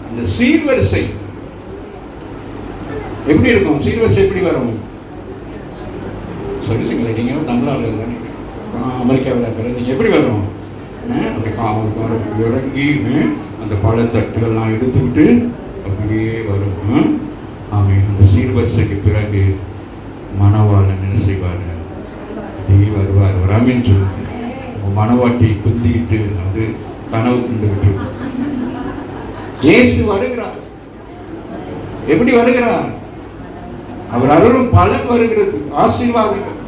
அந்த சீர்வரிசை எப்படி இருக்கும்? சீர்வரிசை எப்படி வரும் சொல்லுங்களேன். நீங்க தமிழ்நாடு தானே, அமெரிக்காவில் பிறந்தீங்க. எப்படி வரும்? இறங்கி அந்த பழத்தட்டுகள்லாம் எடுத்துக்கிட்டு அப்படியே வரும். அந்த சீர்வரிசைக்கு பிறகு மணவாளன் என்ன செய்வார்? அப்படியே வருவார். ராமின்னு சொல்லுங்க. மணவாட்டி குந்திக்கிட்டு அது கனவு கண்டுகிட்டு இயேசு வருகிறார். எப்படி வருகிறார்? அவர் அருளும் பலன் வருகிறது, ஆசீர்வாதங்கள்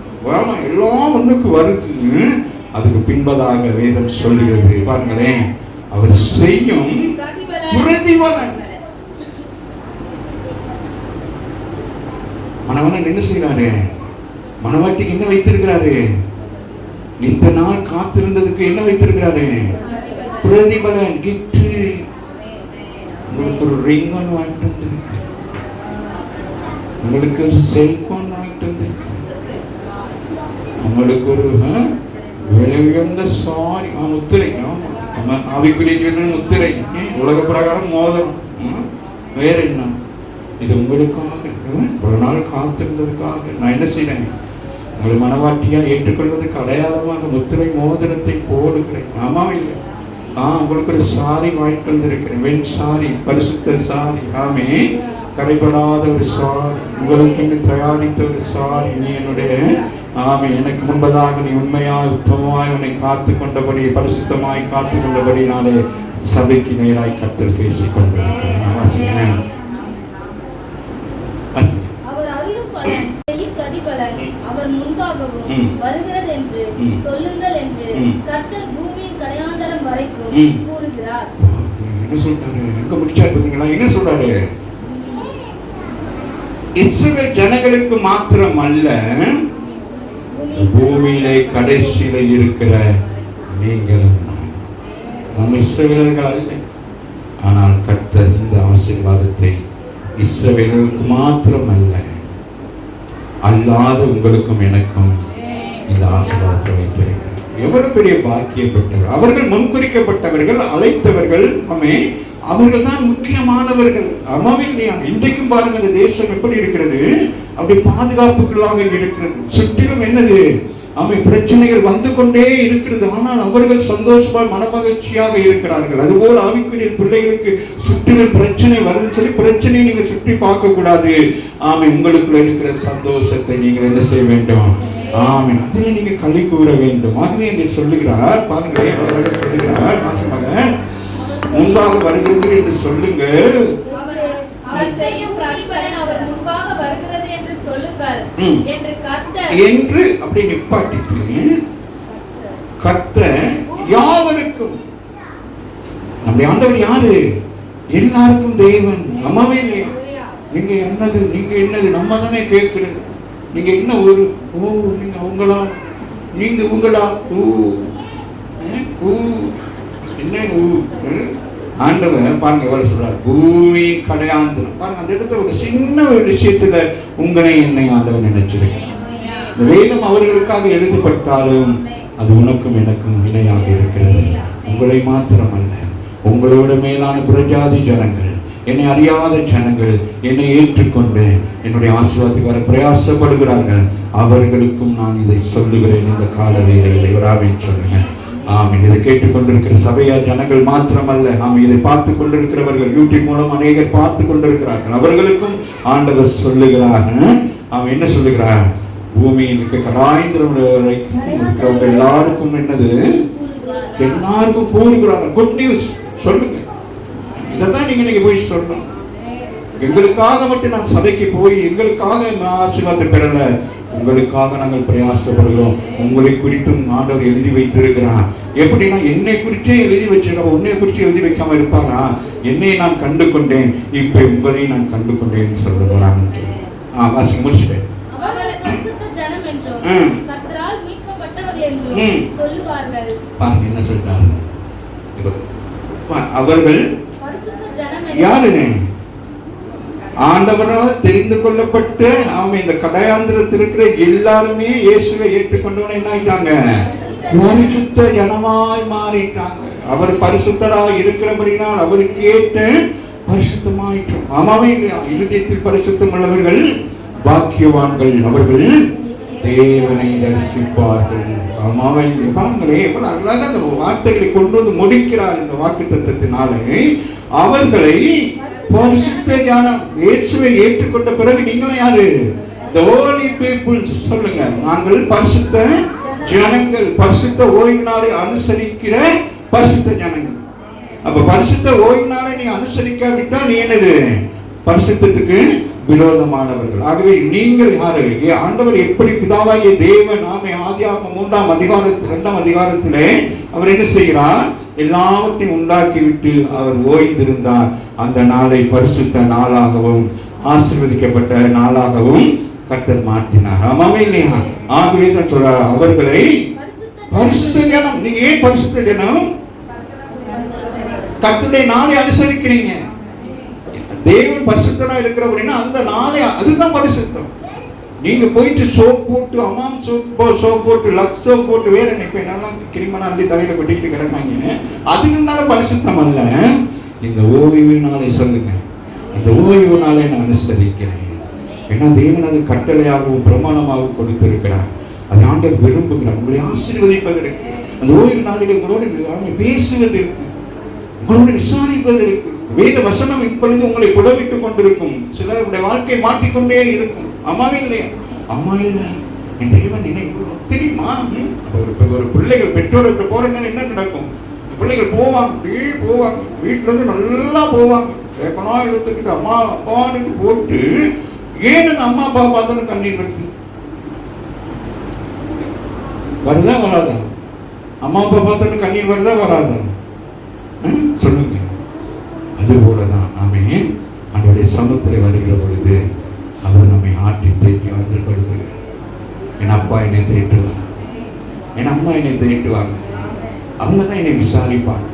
எல்லாம் ஒண்ணுக்கு வருது. அதுக்கு பின்பதாக வேதம் சொல்லுகிறது. பாருங்களேன், அவர் செய்யும் பிரதிபலன். மணவன் என்ன செய்யறாரு? மணவாட்டிக்கு என்ன வைத்திருக்கிறாரு? இத்தனை நாள் காத்திருந்ததுக்கு என்ன வைத்திருக்கிறாரு? பிரதிபலன், கிஃப்ட். உங்களுக்கு ஒரு ரிங் ஒன்று வாங்கிட்டு வந்திருக்கு, உங்களுக்கு ஒரு செல்போன் வாங்கிட்டு வந்திருக்கு, உங்களுக்கு ஒரு விலை உயர்ந்த சாரி முத்திரை, ஆவிக்குரிய முத்திரை, உலக பிரகாரம் மோதிரம், வேற என்ன? இது உங்களுக்காக ஒரு நாள் காத்திருந்ததுக்காக நான் என்ன செய்யறேன்? உங்களை மனவாட்டியா ஏற்றுக்கொள்வதற்கு அடையாளமாக முத்திரை மோதிரத்தை போடுகிறேன். ஆமா இல்லை? உங்களுக்கு ஒரு சாரி வாங்கிட்டு வந்திருக்கிறேன். வெண் சாரி, பரிசுத்த சாரி. ஆமே, கரைபடாத ஒரு சாரி, உங்களுக்கு தயாரித்த ஒரு சாரி. நீ என்னுடைய ஆமே, எனக்கு முன்பதாக நீ உண்மையாய் உத்தமமாய் உன்னை காத்து கொண்டபடி, பரிசுத்தமாய் காத்து கொண்டபடி நாளே சபைக்கு நேராய் கர்த்தர் பேசிக் கொண்டிருக்கிறேன். அவர் முன்பாகவும் வருகிறது என்று சொல்லுங்கள் என்று கர்த்தர் பூமியின் கடையாண்டலம் வரைக்கும் கூறுகிறார். என்ன சொல்றாரு? எங்க முடிச்சாரு பாத்தீங்களா? என்ன சொல்றாரு? இஸ்ரவேல் ஜனங்களுக்கு மாத்திரம் அல்ல, பூமியிலே கடைசியில இருக்கிற நீங்களும். நம்ம இஸ்ரவேலர்கள் அல்ல, ஆனால் கர்த்தர் இந்த ஆசீர்வாதத்தை இஸ்ரவேலர்களுக்கு மாத்திரம் அல்ல, அல்லாத உங்களுக்கும் எனக்கும் இந்த ஆசீர்வாதத்தை வைத்திருக்கிறார். எவ்வளவு பெரிய பாக்கியம் பெற்றவர்! அவர்கள் முன்குறிக்கப்பட்டவர்கள், அழைத்தவர்கள். அவர்கள் தான் முக்கியமானவர்கள். ஆமாவே இல்லையா? இன்றைக்கும் பாருங்க, இந்த தேசம் எப்படி இருக்கிறது? அப்படி பாதுகாப்புகளாக இருக்கிறது. சுற்றிலும் என்னது? ஆமை பிரச்சனைகள் வந்து கொண்டே இருக்கிறது. ஆனால் அவர்கள் சந்தோஷமாக மனமகிழ்ச்சியாக இருக்கிறார்கள். அதுபோல் ஆவிக்குரிய பிள்ளைகளுக்கு சுற்றிலும் பிரச்சனை வருது சொல்லி பிரச்சனையை நீங்க சுற்றி பார்க்க கூடாது. ஆமை உங்களுக்குள்ள இருக்கிற சந்தோஷத்தை நீங்கள் என்ன செய்ய வேண்டும்? ஆமென். அதில் நீங்க களி கூற வேண்டும். ஆகவே என்று சொல்லுகிறார். பாருங்களேன், சொல்லுகிறார் மாசமாக முன்பாக வருகிறது என்று சொல்லுங்கள். அவர் செய்யும் பிரதிபலன் அவர் முன்பாக வருகிறது என்று சொல்லுங்கள் என்று கர்த்தர் என்று அப்படி நிப்பாட்டிட்டு கர்த்தர் யாவருக்கும், நம்முடைய ஆண்டவர் யாரு? எல்லாருக்கும் தேவன். அம்மாவே இல்லையா? நீங்க என்னது நம்ம தானே கேட்கிறது. நீங்க என்ன ஒரு நீங்க அவங்களா, நீங்க உங்களா, என்ன ஆண்டவர் பாருங்க எவ்வளவு சொல்றாரு. பூமி கடையாந்திரம் பாருங்க. அந்த இடத்துல ஒரு சின்ன ஒரு விஷயத்துல உங்களை என்னை ஆண்டவர் நினைச்சிருக்கிறார். இந்த வேதம் அவர்களுக்காக எழுதப்பட்டாலும் அது உனக்கும் எனக்கும் இணையாக இருக்கிறது. உங்களை மாத்திரமல்ல, உங்களோட மேலான புறஜாதி ஜனங்கள், என்னை அறியாத ஜனங்கள் என்னை ஏற்றுக்கொண்டு என்னுடைய ஆசீர்வாதத்துக்கு வர பிரயாசப்படுகிறார்கள். அவர்களுக்கும் நான் இதை சொல்லுகிறேன் இந்த கால வேளையில். இவராவின் சொல்லுங்க. ஆமென். இதை கேட்டுக்கொண்டிருக்கிற சபையார் ஜனங்கள் மாத்திரமல்ல, ஆமென், இதை பார்த்து கொண்டிருக்கிறவர்கள், யூடியூப் மூலம் அநேகர் பார்த்து கொண்டிருக்கிறார்கள். அவர்களுக்கும் ஆண்டவர் சொல்லுகிறார். அவன் என்ன சொல்லுகிறார்? பூமியில் இருக்க கடாய்ந்திரம் இருக்கிறவங்க எல்லாருக்கும் என்னது? எல்லாருக்கும் கூறுகிறாங்க. குட் நியூஸ் சொல்லுங்க. இதைத்தான் நீங்க போய் சொல்லணும். எங்களுக்காக மட்டும் நான் சபைக்கு போய் எங்களுக்காக ஆசீர்வாதத்தை பெறல, உங்களுக்காக நாங்கள் பிரயாசப்படுகிறோம். உங்களை குறித்தும் ஆண்டவர் எழுதி வைத்திருக்கிறார். எப்படின்னா என்னை குறிச்சே எழுதி வச்சிருக்க, உன்னை குறித்து எழுதி வைக்காம இருப்பாரா? என்னை நான் கண்டு கொண்டேன், இப்ப உங்களை நான் கண்டு கொண்டேன் சொல்லுகிறான். வாசி முடிச்சுட்டேன். என்ன சொல்றாரு? அவர்கள் யாருங்க? ஆண்டவரால் தெரிந்து கொள்ளப்பட்ட இந்த கடையாந்திரத்தில் இருக்கிற எல்லாருமே இயேசுவை ஏற்றுக்கொண்டவன என்ன ஆயிட்டாங்க? பரிசுத்த ஜனமாய் மாறிட்டாங்க. அவர் பரிசுத்தராய் இருக்கிறபடினால் அவருக்கு ஏற்ற பரிசுத்தமாயிட்டோம். ஆமாவே இல்லையா? இருதயத்தில் பரிசுத்தம் உள்ளவர்கள் பாக்கியவான்கள், அவர்கள் தேவனை தரிசிப்பார்கள். ஆமாவே இல்லை? பாருங்களே எவ்வளவு அழகாக அந்த வார்த்தைகளை கொண்டு வந்து முடிக்கிறார் இந்த வாக்குத்தத்தத்தினாலே. அவர்களை பரிசுத்த ஜனம், இயேசுவை ஏற்றுக்கொண்ட பிறகு நீங்களும் யாரு? The holy people சொல்லுங்க. நாங்கள் பரிசுத்த ஜனங்கள், பரிசுத்த ஓய்வு நாளை அனுசரிக்கிற பரிசுத்த ஜனங்கள். அப்ப பரிசுத்த ஓய்வு நாளை நீ அனுசரிக்காவிட்டா நீ என்னது? பரிசுத்தத்துக்கு விரோதமானவர்கள். ஆகவே நீங்கள் யாரு? ஆண்டவர் எப்படி பிதாவாகிய தேவன் ஆதியாகமம் 3ஆம் அதிகாரத்தில் 2ஆம் அதிகாரத்திலே அவர் என்ன செய்கிறார்? எல்லாவற்றையும் உண்டாக்கிவிட்டு அவர் ஓய்ந்திருந்தார். அந்த நாளை பரிசுத்த நாளாகவும் ஆசீர்வதிக்கப்பட்ட நாளாகவும் கர்த்தர் மாற்றினார். ஆமாமே இல்லையா? ஆகவே தான் சொல்றார், அவர்களை பரிசுத்த ஜனம். நீங்க ஏன் பரிசுத்த ஜனம்? கர்த்தருடைய நாளை அனுசரிக்கிறீங்க. தேவன் பரிசுத்தனா இருக்கிற அப்படின்னா அந்த நாளை, அதுதான் பரிசுத்தம். நீங்க போயிட்டு சோப் போட்டு, அமாம் சோப் போட்டு, லக்ஸ் சோப் போட்டு, வேற நினைப்ப என்னெல்லாம் கிரிமனா அள்ளி தலையில கொட்டிட்டு கிடக்காங்க, அதுக்குனால பரிசுத்தம் அல்ல. இந்த ஓய்வு நாளை சொல்லுங்க. இந்த ஓய்வு நாளை நான் அனுசரிக்கிறேன். ஏன்னா தேவன் அது கட்டளையாகவும் பிரமாணமாகவும் கொடுத்திருக்கிறார். அது ஆண்டவர் விரும்புகிறார். உங்களை ஆசீர்வதிப்பதற்கு, அந்த ஓய்வு நாளில் உங்களோடு பேசுவதற்கு, உங்களோடு விசாரிப்பதற்கு. வேத வசனம் இப்பொழுது உங்களை புடவிட்டுக் கொண்டிருக்கும். சிலருடைய வாழ்க்கை மாற்றிக்கொண்டே இருக்கும். அம்மாவே இல்லையா? அம்மா இல்ல, என் தேவன் நினைவு தெரியுமா? ஒரு பிள்ளைகள் பெற்றோருக்கு போறேன்னா என்ன நடக்கும்? பிள்ளைகள் போவாங்க, வீட்டுல இருந்து நல்லா போவாங்க, வேப்பனா எடுத்துக்கிட்டு அம்மா அப்பான்னு போட்டு, ஏன் அந்த அம்மா அப்பா பார்த்தாலும் கண்ணீர் வருது? வருதா வராதா? அம்மா அப்பா பார்த்தாலும் கண்ணீர் வருதா வராதா? சொல்லுங்க. அதுபோலதான் நாமே அவருடைய சமூகத்தில் வருகிற பொழுது அவர் நம்மை ஆற்றி தேற்றி ஆற்றுப்படுத்துகிறார். என் அப்பா என்னை தேட்டுவாங்க, என் அம்மா என்னை தேட்டுவாங்க, அவங்க தான் என்னை விசாரிப்பாங்க.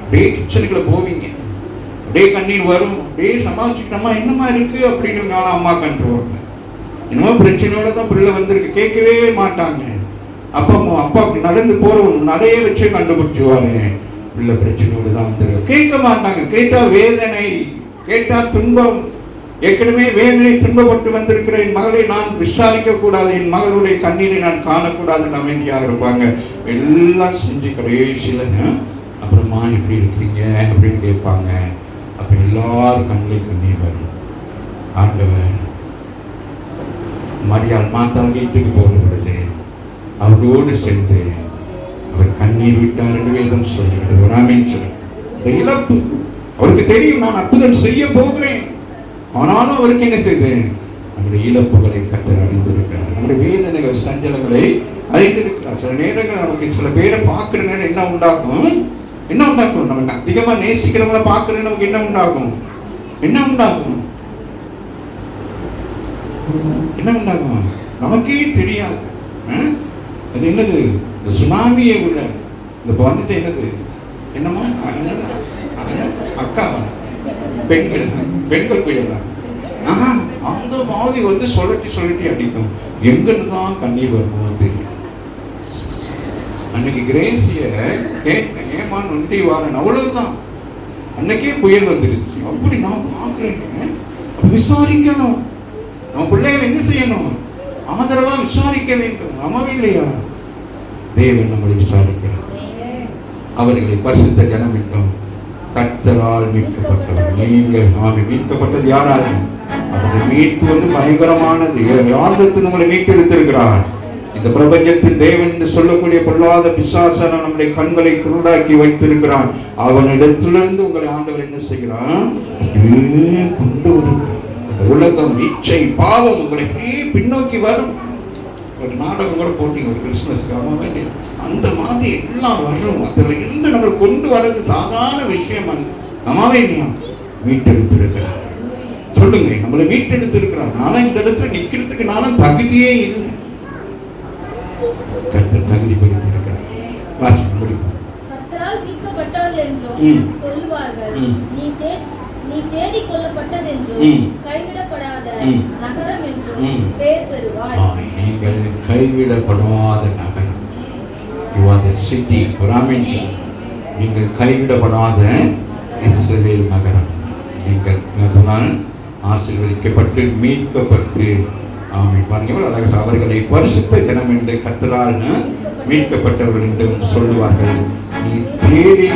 அப்படியே கிச்சனுக்குள்ள போவீங்க, அப்படியே கண்ணீர் வரும், அப்படியே சமாளிச்சுட்டோமா என்னமா இருக்கு அப்படின்னு நானும் அம்மா கண்டுருவாங்க. என்னமோ பிரச்சனையோட தான் பிள்ளை வந்திருக்கு, கேட்கவே மாட்டாங்க. அப்பா நடந்து போறவங்க நடையே வச்சே கண்டுபிடிச்சுவாரு, பிள்ளை பிரச்சனையோடு தான் வந்துருக்கு. கேட்க மாட்டாங்க. கேட்டா வேதனை, கேட்டா துன்பம், ஏற்கனவே வேதனை துன்பப்பட்டு வந்திருக்கிற என் மகளை நான் விசாரிக்க கூடாது, என் மகளுடைய கண்ணீரை நான் காணக்கூடாதுன்னு அமைதியாக இருப்பாங்க. எல்லாம் செஞ்சு கடைசியில் அப்புறமா எப்படி இருக்கிறீங்க அப்படின்னு கேட்பாங்க. அப்போ எல்லாரும் கண்ணில் கண்ணீர் வரும். ஆண்டவர் மரியாள் மாத்தாள் வீட்டுக்கு போகப்படுது, அவரோடு சென்று அவர் கண்ணீர் விட்டார் என்று வேதம் சொல்லுகிறது. அந்த இழப்பு அவருக்கு தெரியும், நான் அற்புதம் செய்ய போகிறேன். ஆனாலும் அவருக்கு என்ன செய்தேன்? நம்முடைய இழப்புகளை கர்த்தர் அறிந்திருக்கிறார், நம்முடைய வேதனைகள் சஞ்சலங்களை அறிந்திருக்கிறார். சில நேரங்கள் நமக்கு சில பேரை பார்க்கிற நேரம் என்ன உண்டாகும்? நமக்கு அதிகமா நேசிக்கிறவங்களை பார்க்கிற நமக்கு என்ன உண்டாகும்? நமக்கே தெரியாது. அது என்னது? இந்த சுனாமியை விட இந்த வந்துட்டு என்னது? என்னமா அக்கா பெண்கள் புயலாம் அந்த மாதிரி சொல்லட்டி அடிக்கும். எங்கிட்டு தான் கண்ணீர் வரணும் தெரியும். அன்னைக்கு கிரேசிய கேட்டேன், ஏமா நொண்டி வாரன், அவ்வளவுதான். அன்னைக்கே புயல் வந்துருச்சு. அப்படி நான் பார்க்கிறேன். விசாரிக்கணும், நம்ம பிள்ளைகள் என்ன செய்யணும்? ஆதரவா விசாரிக்க வேண்டும். ஆமாவே இல்லையா? தேவன் நம்மளை விசாரிக்கிறார். அவர்களை பரிசுத்த ஜனம் என்றும் கர்த்தரால் மீட்கப்பட்டவர். நீங்கள் மீட்கப்பட்டது யாரால? அவருடைய மீட்பு வந்து பயங்கரமானது. யாருக்கு நம்மளை மீட்டெடுத்திருக்கிறார்? இந்த பிரபஞ்சத்தின் தேவன் என்று சொல்லக்கூடிய பொல்லாத பிசாசான நம்முடைய கண்களை குருடாக்கி வைத்திருக்கிறான். அவனிடத்திலிருந்து உங்களை ஆண்டவர் என்ன செய்கிறான்? கொண்டு வருகிறார். அந்த உலகம், இச்சை, பாவம் உங்களை பின்னோக்கி வரும். ஒரு நாடகம் கூட போட்டீங்க ஒரு கிறிஸ்துமஸ்க்கு, அந்த மாதிரி எல்லாம் வரும். அதில் இருந்து நம்மளை கொண்டு வர்றது சாதாரண விஷயம் அல்ல. அம்மாவே இல்லையா? மீட்டெடுத்திருக்கிறார். சொல்லுங்க, நம்மளை மீட்டெடுத்திருக்கிறார். நானும் இந்த இடத்துல நிக்கிறதுக்கு நானும் தகுதியே இல்லை. கர்த்தர் தகுதிப்படுத்தியிருக்கிறார். வாசிக்க முடியும். கர்த்தரால் மீட்கப்பட்டவர்கள் என்றும் சொல்லுவார்கள். நீ தேடிக் கொள்ளப்பட்டதென்றும் கைவிடப்படாத நகரம் என்றும் பெயர் பெறுவாய். நீங்கள் கைவிடப்படாத நகரம். You are the city. நீங்கள் கைவிடப்படாத இஸ்ரவேல் நகரம். நீங்கள் ஆசீர்வதிக்கப்பட்டு மீட்கப்பட்டு அவர்களை பரிசுத்த ஜனம் என்று கர்த்தரால் மீட்கப்பட்டவர்கள் என்றும் சொல்லுவார்கள். நீ தேடி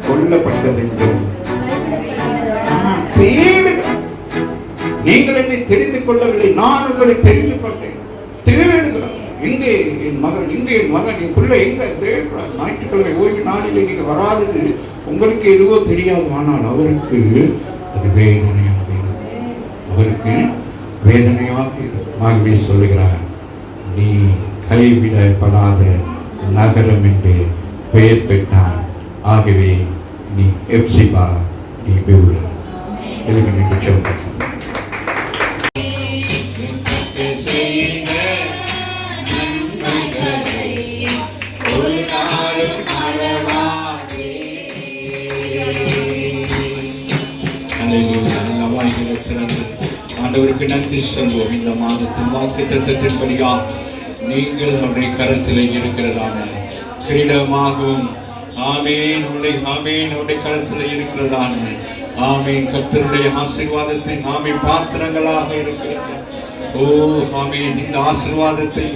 கொள்ளப்பட்டதென்றும். நீங்கள் என்னை தெரிந்து கொள்ளவில்லை, நான் உங்களை தெரிந்து கொண்டேன். தேடுகிறார். எங்கே என் மகன், எங்கே என் மகன், என் பிள்ளை எங்க தேடுகிறார். ஞாயிற்றுக்கிழமை ஓய்வு நாளிலே நீங்கள் வராதது உங்களுக்கு எதுவோ தெரியாது. ஆனால் அவருக்கு அது வேதனையாக இருக்கும். அவருக்கு வேதனையாக இருக்கும். ஆகவே சொல்லுகிறார், நீ கைவிடப்படாத நகரம் என்று பெயர் பெற்றான். ஆகவே நீ எப்சிபா, நீ பெவுலா. எலிமினேட் சொல்லுங்க. ஆண்டவருக்கு நன்றி சொல்வோம். இந்த மாதத்தின் வாக்குத்தத்தத்தின்படியா நீங்கள் அவருடைய கரத்தில் இருக்கிறதான கிரீடமாகவும் அவருடைய கரத்தில் இருக்கிறதான கர்த்தருடைய ஆசீர்வாதத்தை பாத்திரங்களாக இருக்கிறது. இந்த ஆசீர்வாதத்தை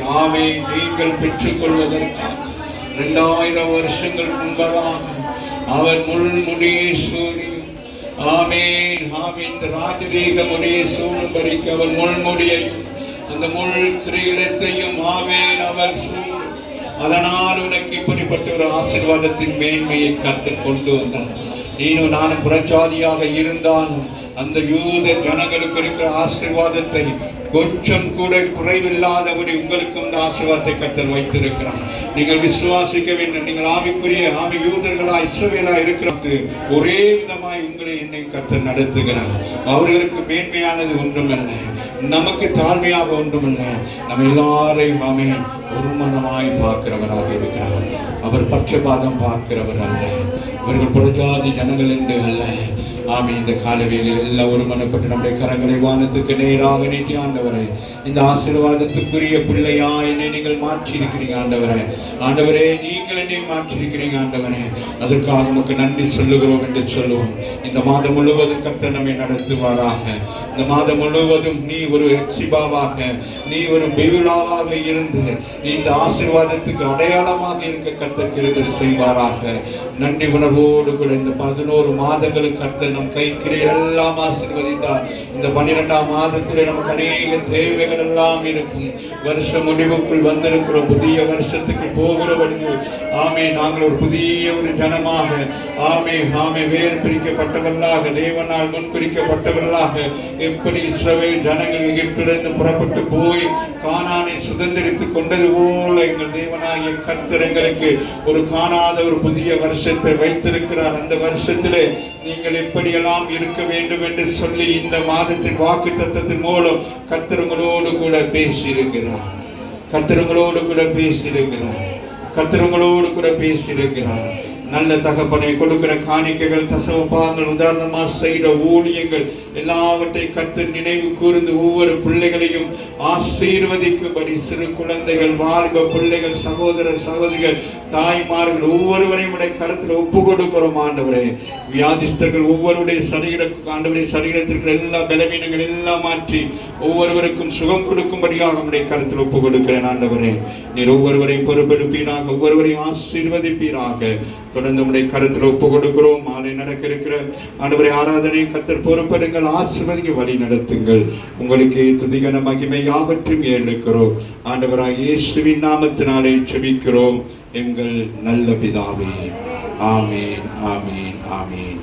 நீங்கள் பெற்றுக் கொள்வதற்காக 2000 வருஷங்கள் முன்பதாக அவர் முள்முடியை சூடி இந்த ராஜரீக முடியை சூடும்படிக்கு அவர் முள்முடியையும் அந்த முள் கிரீடத்தையும் அவர் சூடு. அதனால் உனக்கு இப்படிப்பட்ட ஒரு ஆசீர்வாதத்தின் மேன்மையை கர்த்தர் கொண்டு வந்தார். நீனும் நானும் புறஜாதியாக இருந்தாலும் அந்த யூத ஜனங்களுக்கு இருக்கிற ஆசீர்வாதத்தை கொஞ்சம் கூட குறைவில்லாதபடி உங்களுக்கும் இந்த ஆசீர்வாதத்தை கர்த்தர் வைத்திருக்கிறார். நீங்கள் விசுவாசிக்க வேண்டும். நீங்கள் ஆவிக்குரிய யூதர்களா இஸ்ரவேலா இருக்கிறது ஒரே விதமாய் உங்களை என்னை கர்த்தர் நடத்துகிறார். அவர்களுக்கு மேன்மையானது ஒன்றுமல்ல, நமக்கு தாழ்மையாக ஒன்றுமல்ல. நம்ம எல்லாரையும் ஒரு மனமாய் பார்க்கிறவராக இருக்கிறார். அவர் பட்சபாதம் பார்க்கிறவர் அல்ல. அவர்கள் புறஜாதி ஜனங்கள் என்று அல்ல. ஆமே. இந்த காலவேளையில் எல்லாம் ஒரு மனப்பட்டு நம்முடைய கரங்களை வானத்துக்கு நேராக நீட்டி ஆண்டவரே, இந்த ஆசீர்வாதத்துக்குரிய பிள்ளையா என்னை நீங்கள் மாற்றி இருக்கிறீங்க ஆண்டவரே. ஆண்டவரே, நீங்கள் என்னை மாற்றி இருக்கிறீங்க ஆண்டவரே. அதற்காக உமக்கு நன்றி சொல்லுகிறோம் என்று சொல்லுவோம். இந்த மாதம் முழுவதும் கர்த்தர் நம்மை நடத்துவாராக. இந்த மாதம் முழுவதும் நீ ஒரு எக்ஸிபாவாக, நீ ஒரு பெவிலாவாக இருந்து இந்த ஆசீர்வாதத்துக்கு அடையாளமாக இருக்க கர்த்தர் கிருபை செய்வாராக. நன்றி உணர்வோடு கூட இந்த 11 மாதங்களும் கர்த்தர் நம் கைக்கு எல்லாம் ஆசீர்வதித்தார். இந்த 12ஆம் மாதத்திலே நமக்கு அநேக தேவைகள் எல்லாம் இருக்கும். வருஷ முடிவுக்குள் வந்திருக்கிறோம். புதிய வருஷத்துக்கு போகிறவர்கள் ஆமே, நாங்கள் ஒரு புதிய ஒரு ஜனமாக ஆமே ஆமே வேறு பிரிக்கப்பட்டவர்களாக, தேவனால் முன்குறிக்கப்பட்டவர்களாக, எப்படி இஸ்ரவேல் ஜனங்கள் எகிப்திலிருந்து புறப்பட்டு போய் கானானை சுதந்திரித்துக் கொண்டது போல எங்கள் தேவனாகிய கர்த்தர் எங்களுக்கு ஒரு காணாத ஒரு புதிய வருஷத்தை வைத்திருக்கிறார். அந்த வருஷத்திலே நீங்கள் எப்படியெல்லாம் இருக்க வேண்டும் என்று சொல்லி இந்த மாதத்தின் வாக்குத்தத்தத்தின் மூலம் கர்த்தர் உங்களோடு கூட பேசியிருக்கிறார். கர்த்தர் உங்களோடு கூட பேசியிருக்கிறார். கர்த்தர் உங்களோடு கூட பேசியிருக்கிறார். நல்ல தகப்பனை கொடுக்கிற காணிக்கைகள், தசமபாகங்கள், உதாரணமா செய்த ஊழியங்கள் எல்லாவற்றையும் கர்த்தர் நினைவு கூர்ந்து ஒவ்வொரு பிள்ளைகளையும் ஆசீர்வதிக்கும்படி சிறு குழந்தைகள், வாலிப பிள்ளைகள், சகோதர சகோதரிகள், தாய்மார்கள் ஒவ்வொருவரையும் கருத்தில் ஒப்பு கொடுக்கிறோம் ஆண்டவரே. வியாதிஸ்தர்கள் ஒவ்வொருடைய ஆண்டவரே சரீரத்திற்கு எல்லா பலவீனங்கள் எல்லாம் மாற்றி ஒவ்வொருவருக்கும் சுகம் கொடுக்கும்படியாக நம்முடைய கருத்தில் ஒப்பு கொடுக்கிறேன் ஆண்டவரே. நீர் ஒவ்வொருவரையும் பொறுப்பெடுப்பீராக, ஒவ்வொருவரையும் ஆசீர்வதிப்பீராக. தொடர்ந்து நம்முடைய கருத்தில் ஒப்பு கொடுக்கிறோம். மாலை நடக்க இருக்கிற ஆண்டவரே ஆராதனை கர்த்தர் பொறுப்பெடுங்கள், ஆசீர்வதிக்க வழி நடத்துங்கள். உங்களுக்கு துதிகன மகிமை யாவற்றையும் ஏறெடுக்கிறோம். ஆண்டவராய் இயேசுவின் நாமத்தினாலே ஜெபிக்கிறோம் எங்கள் நல்ல பிதாவே. ஆமேன், ஆமேன், ஆமேன்.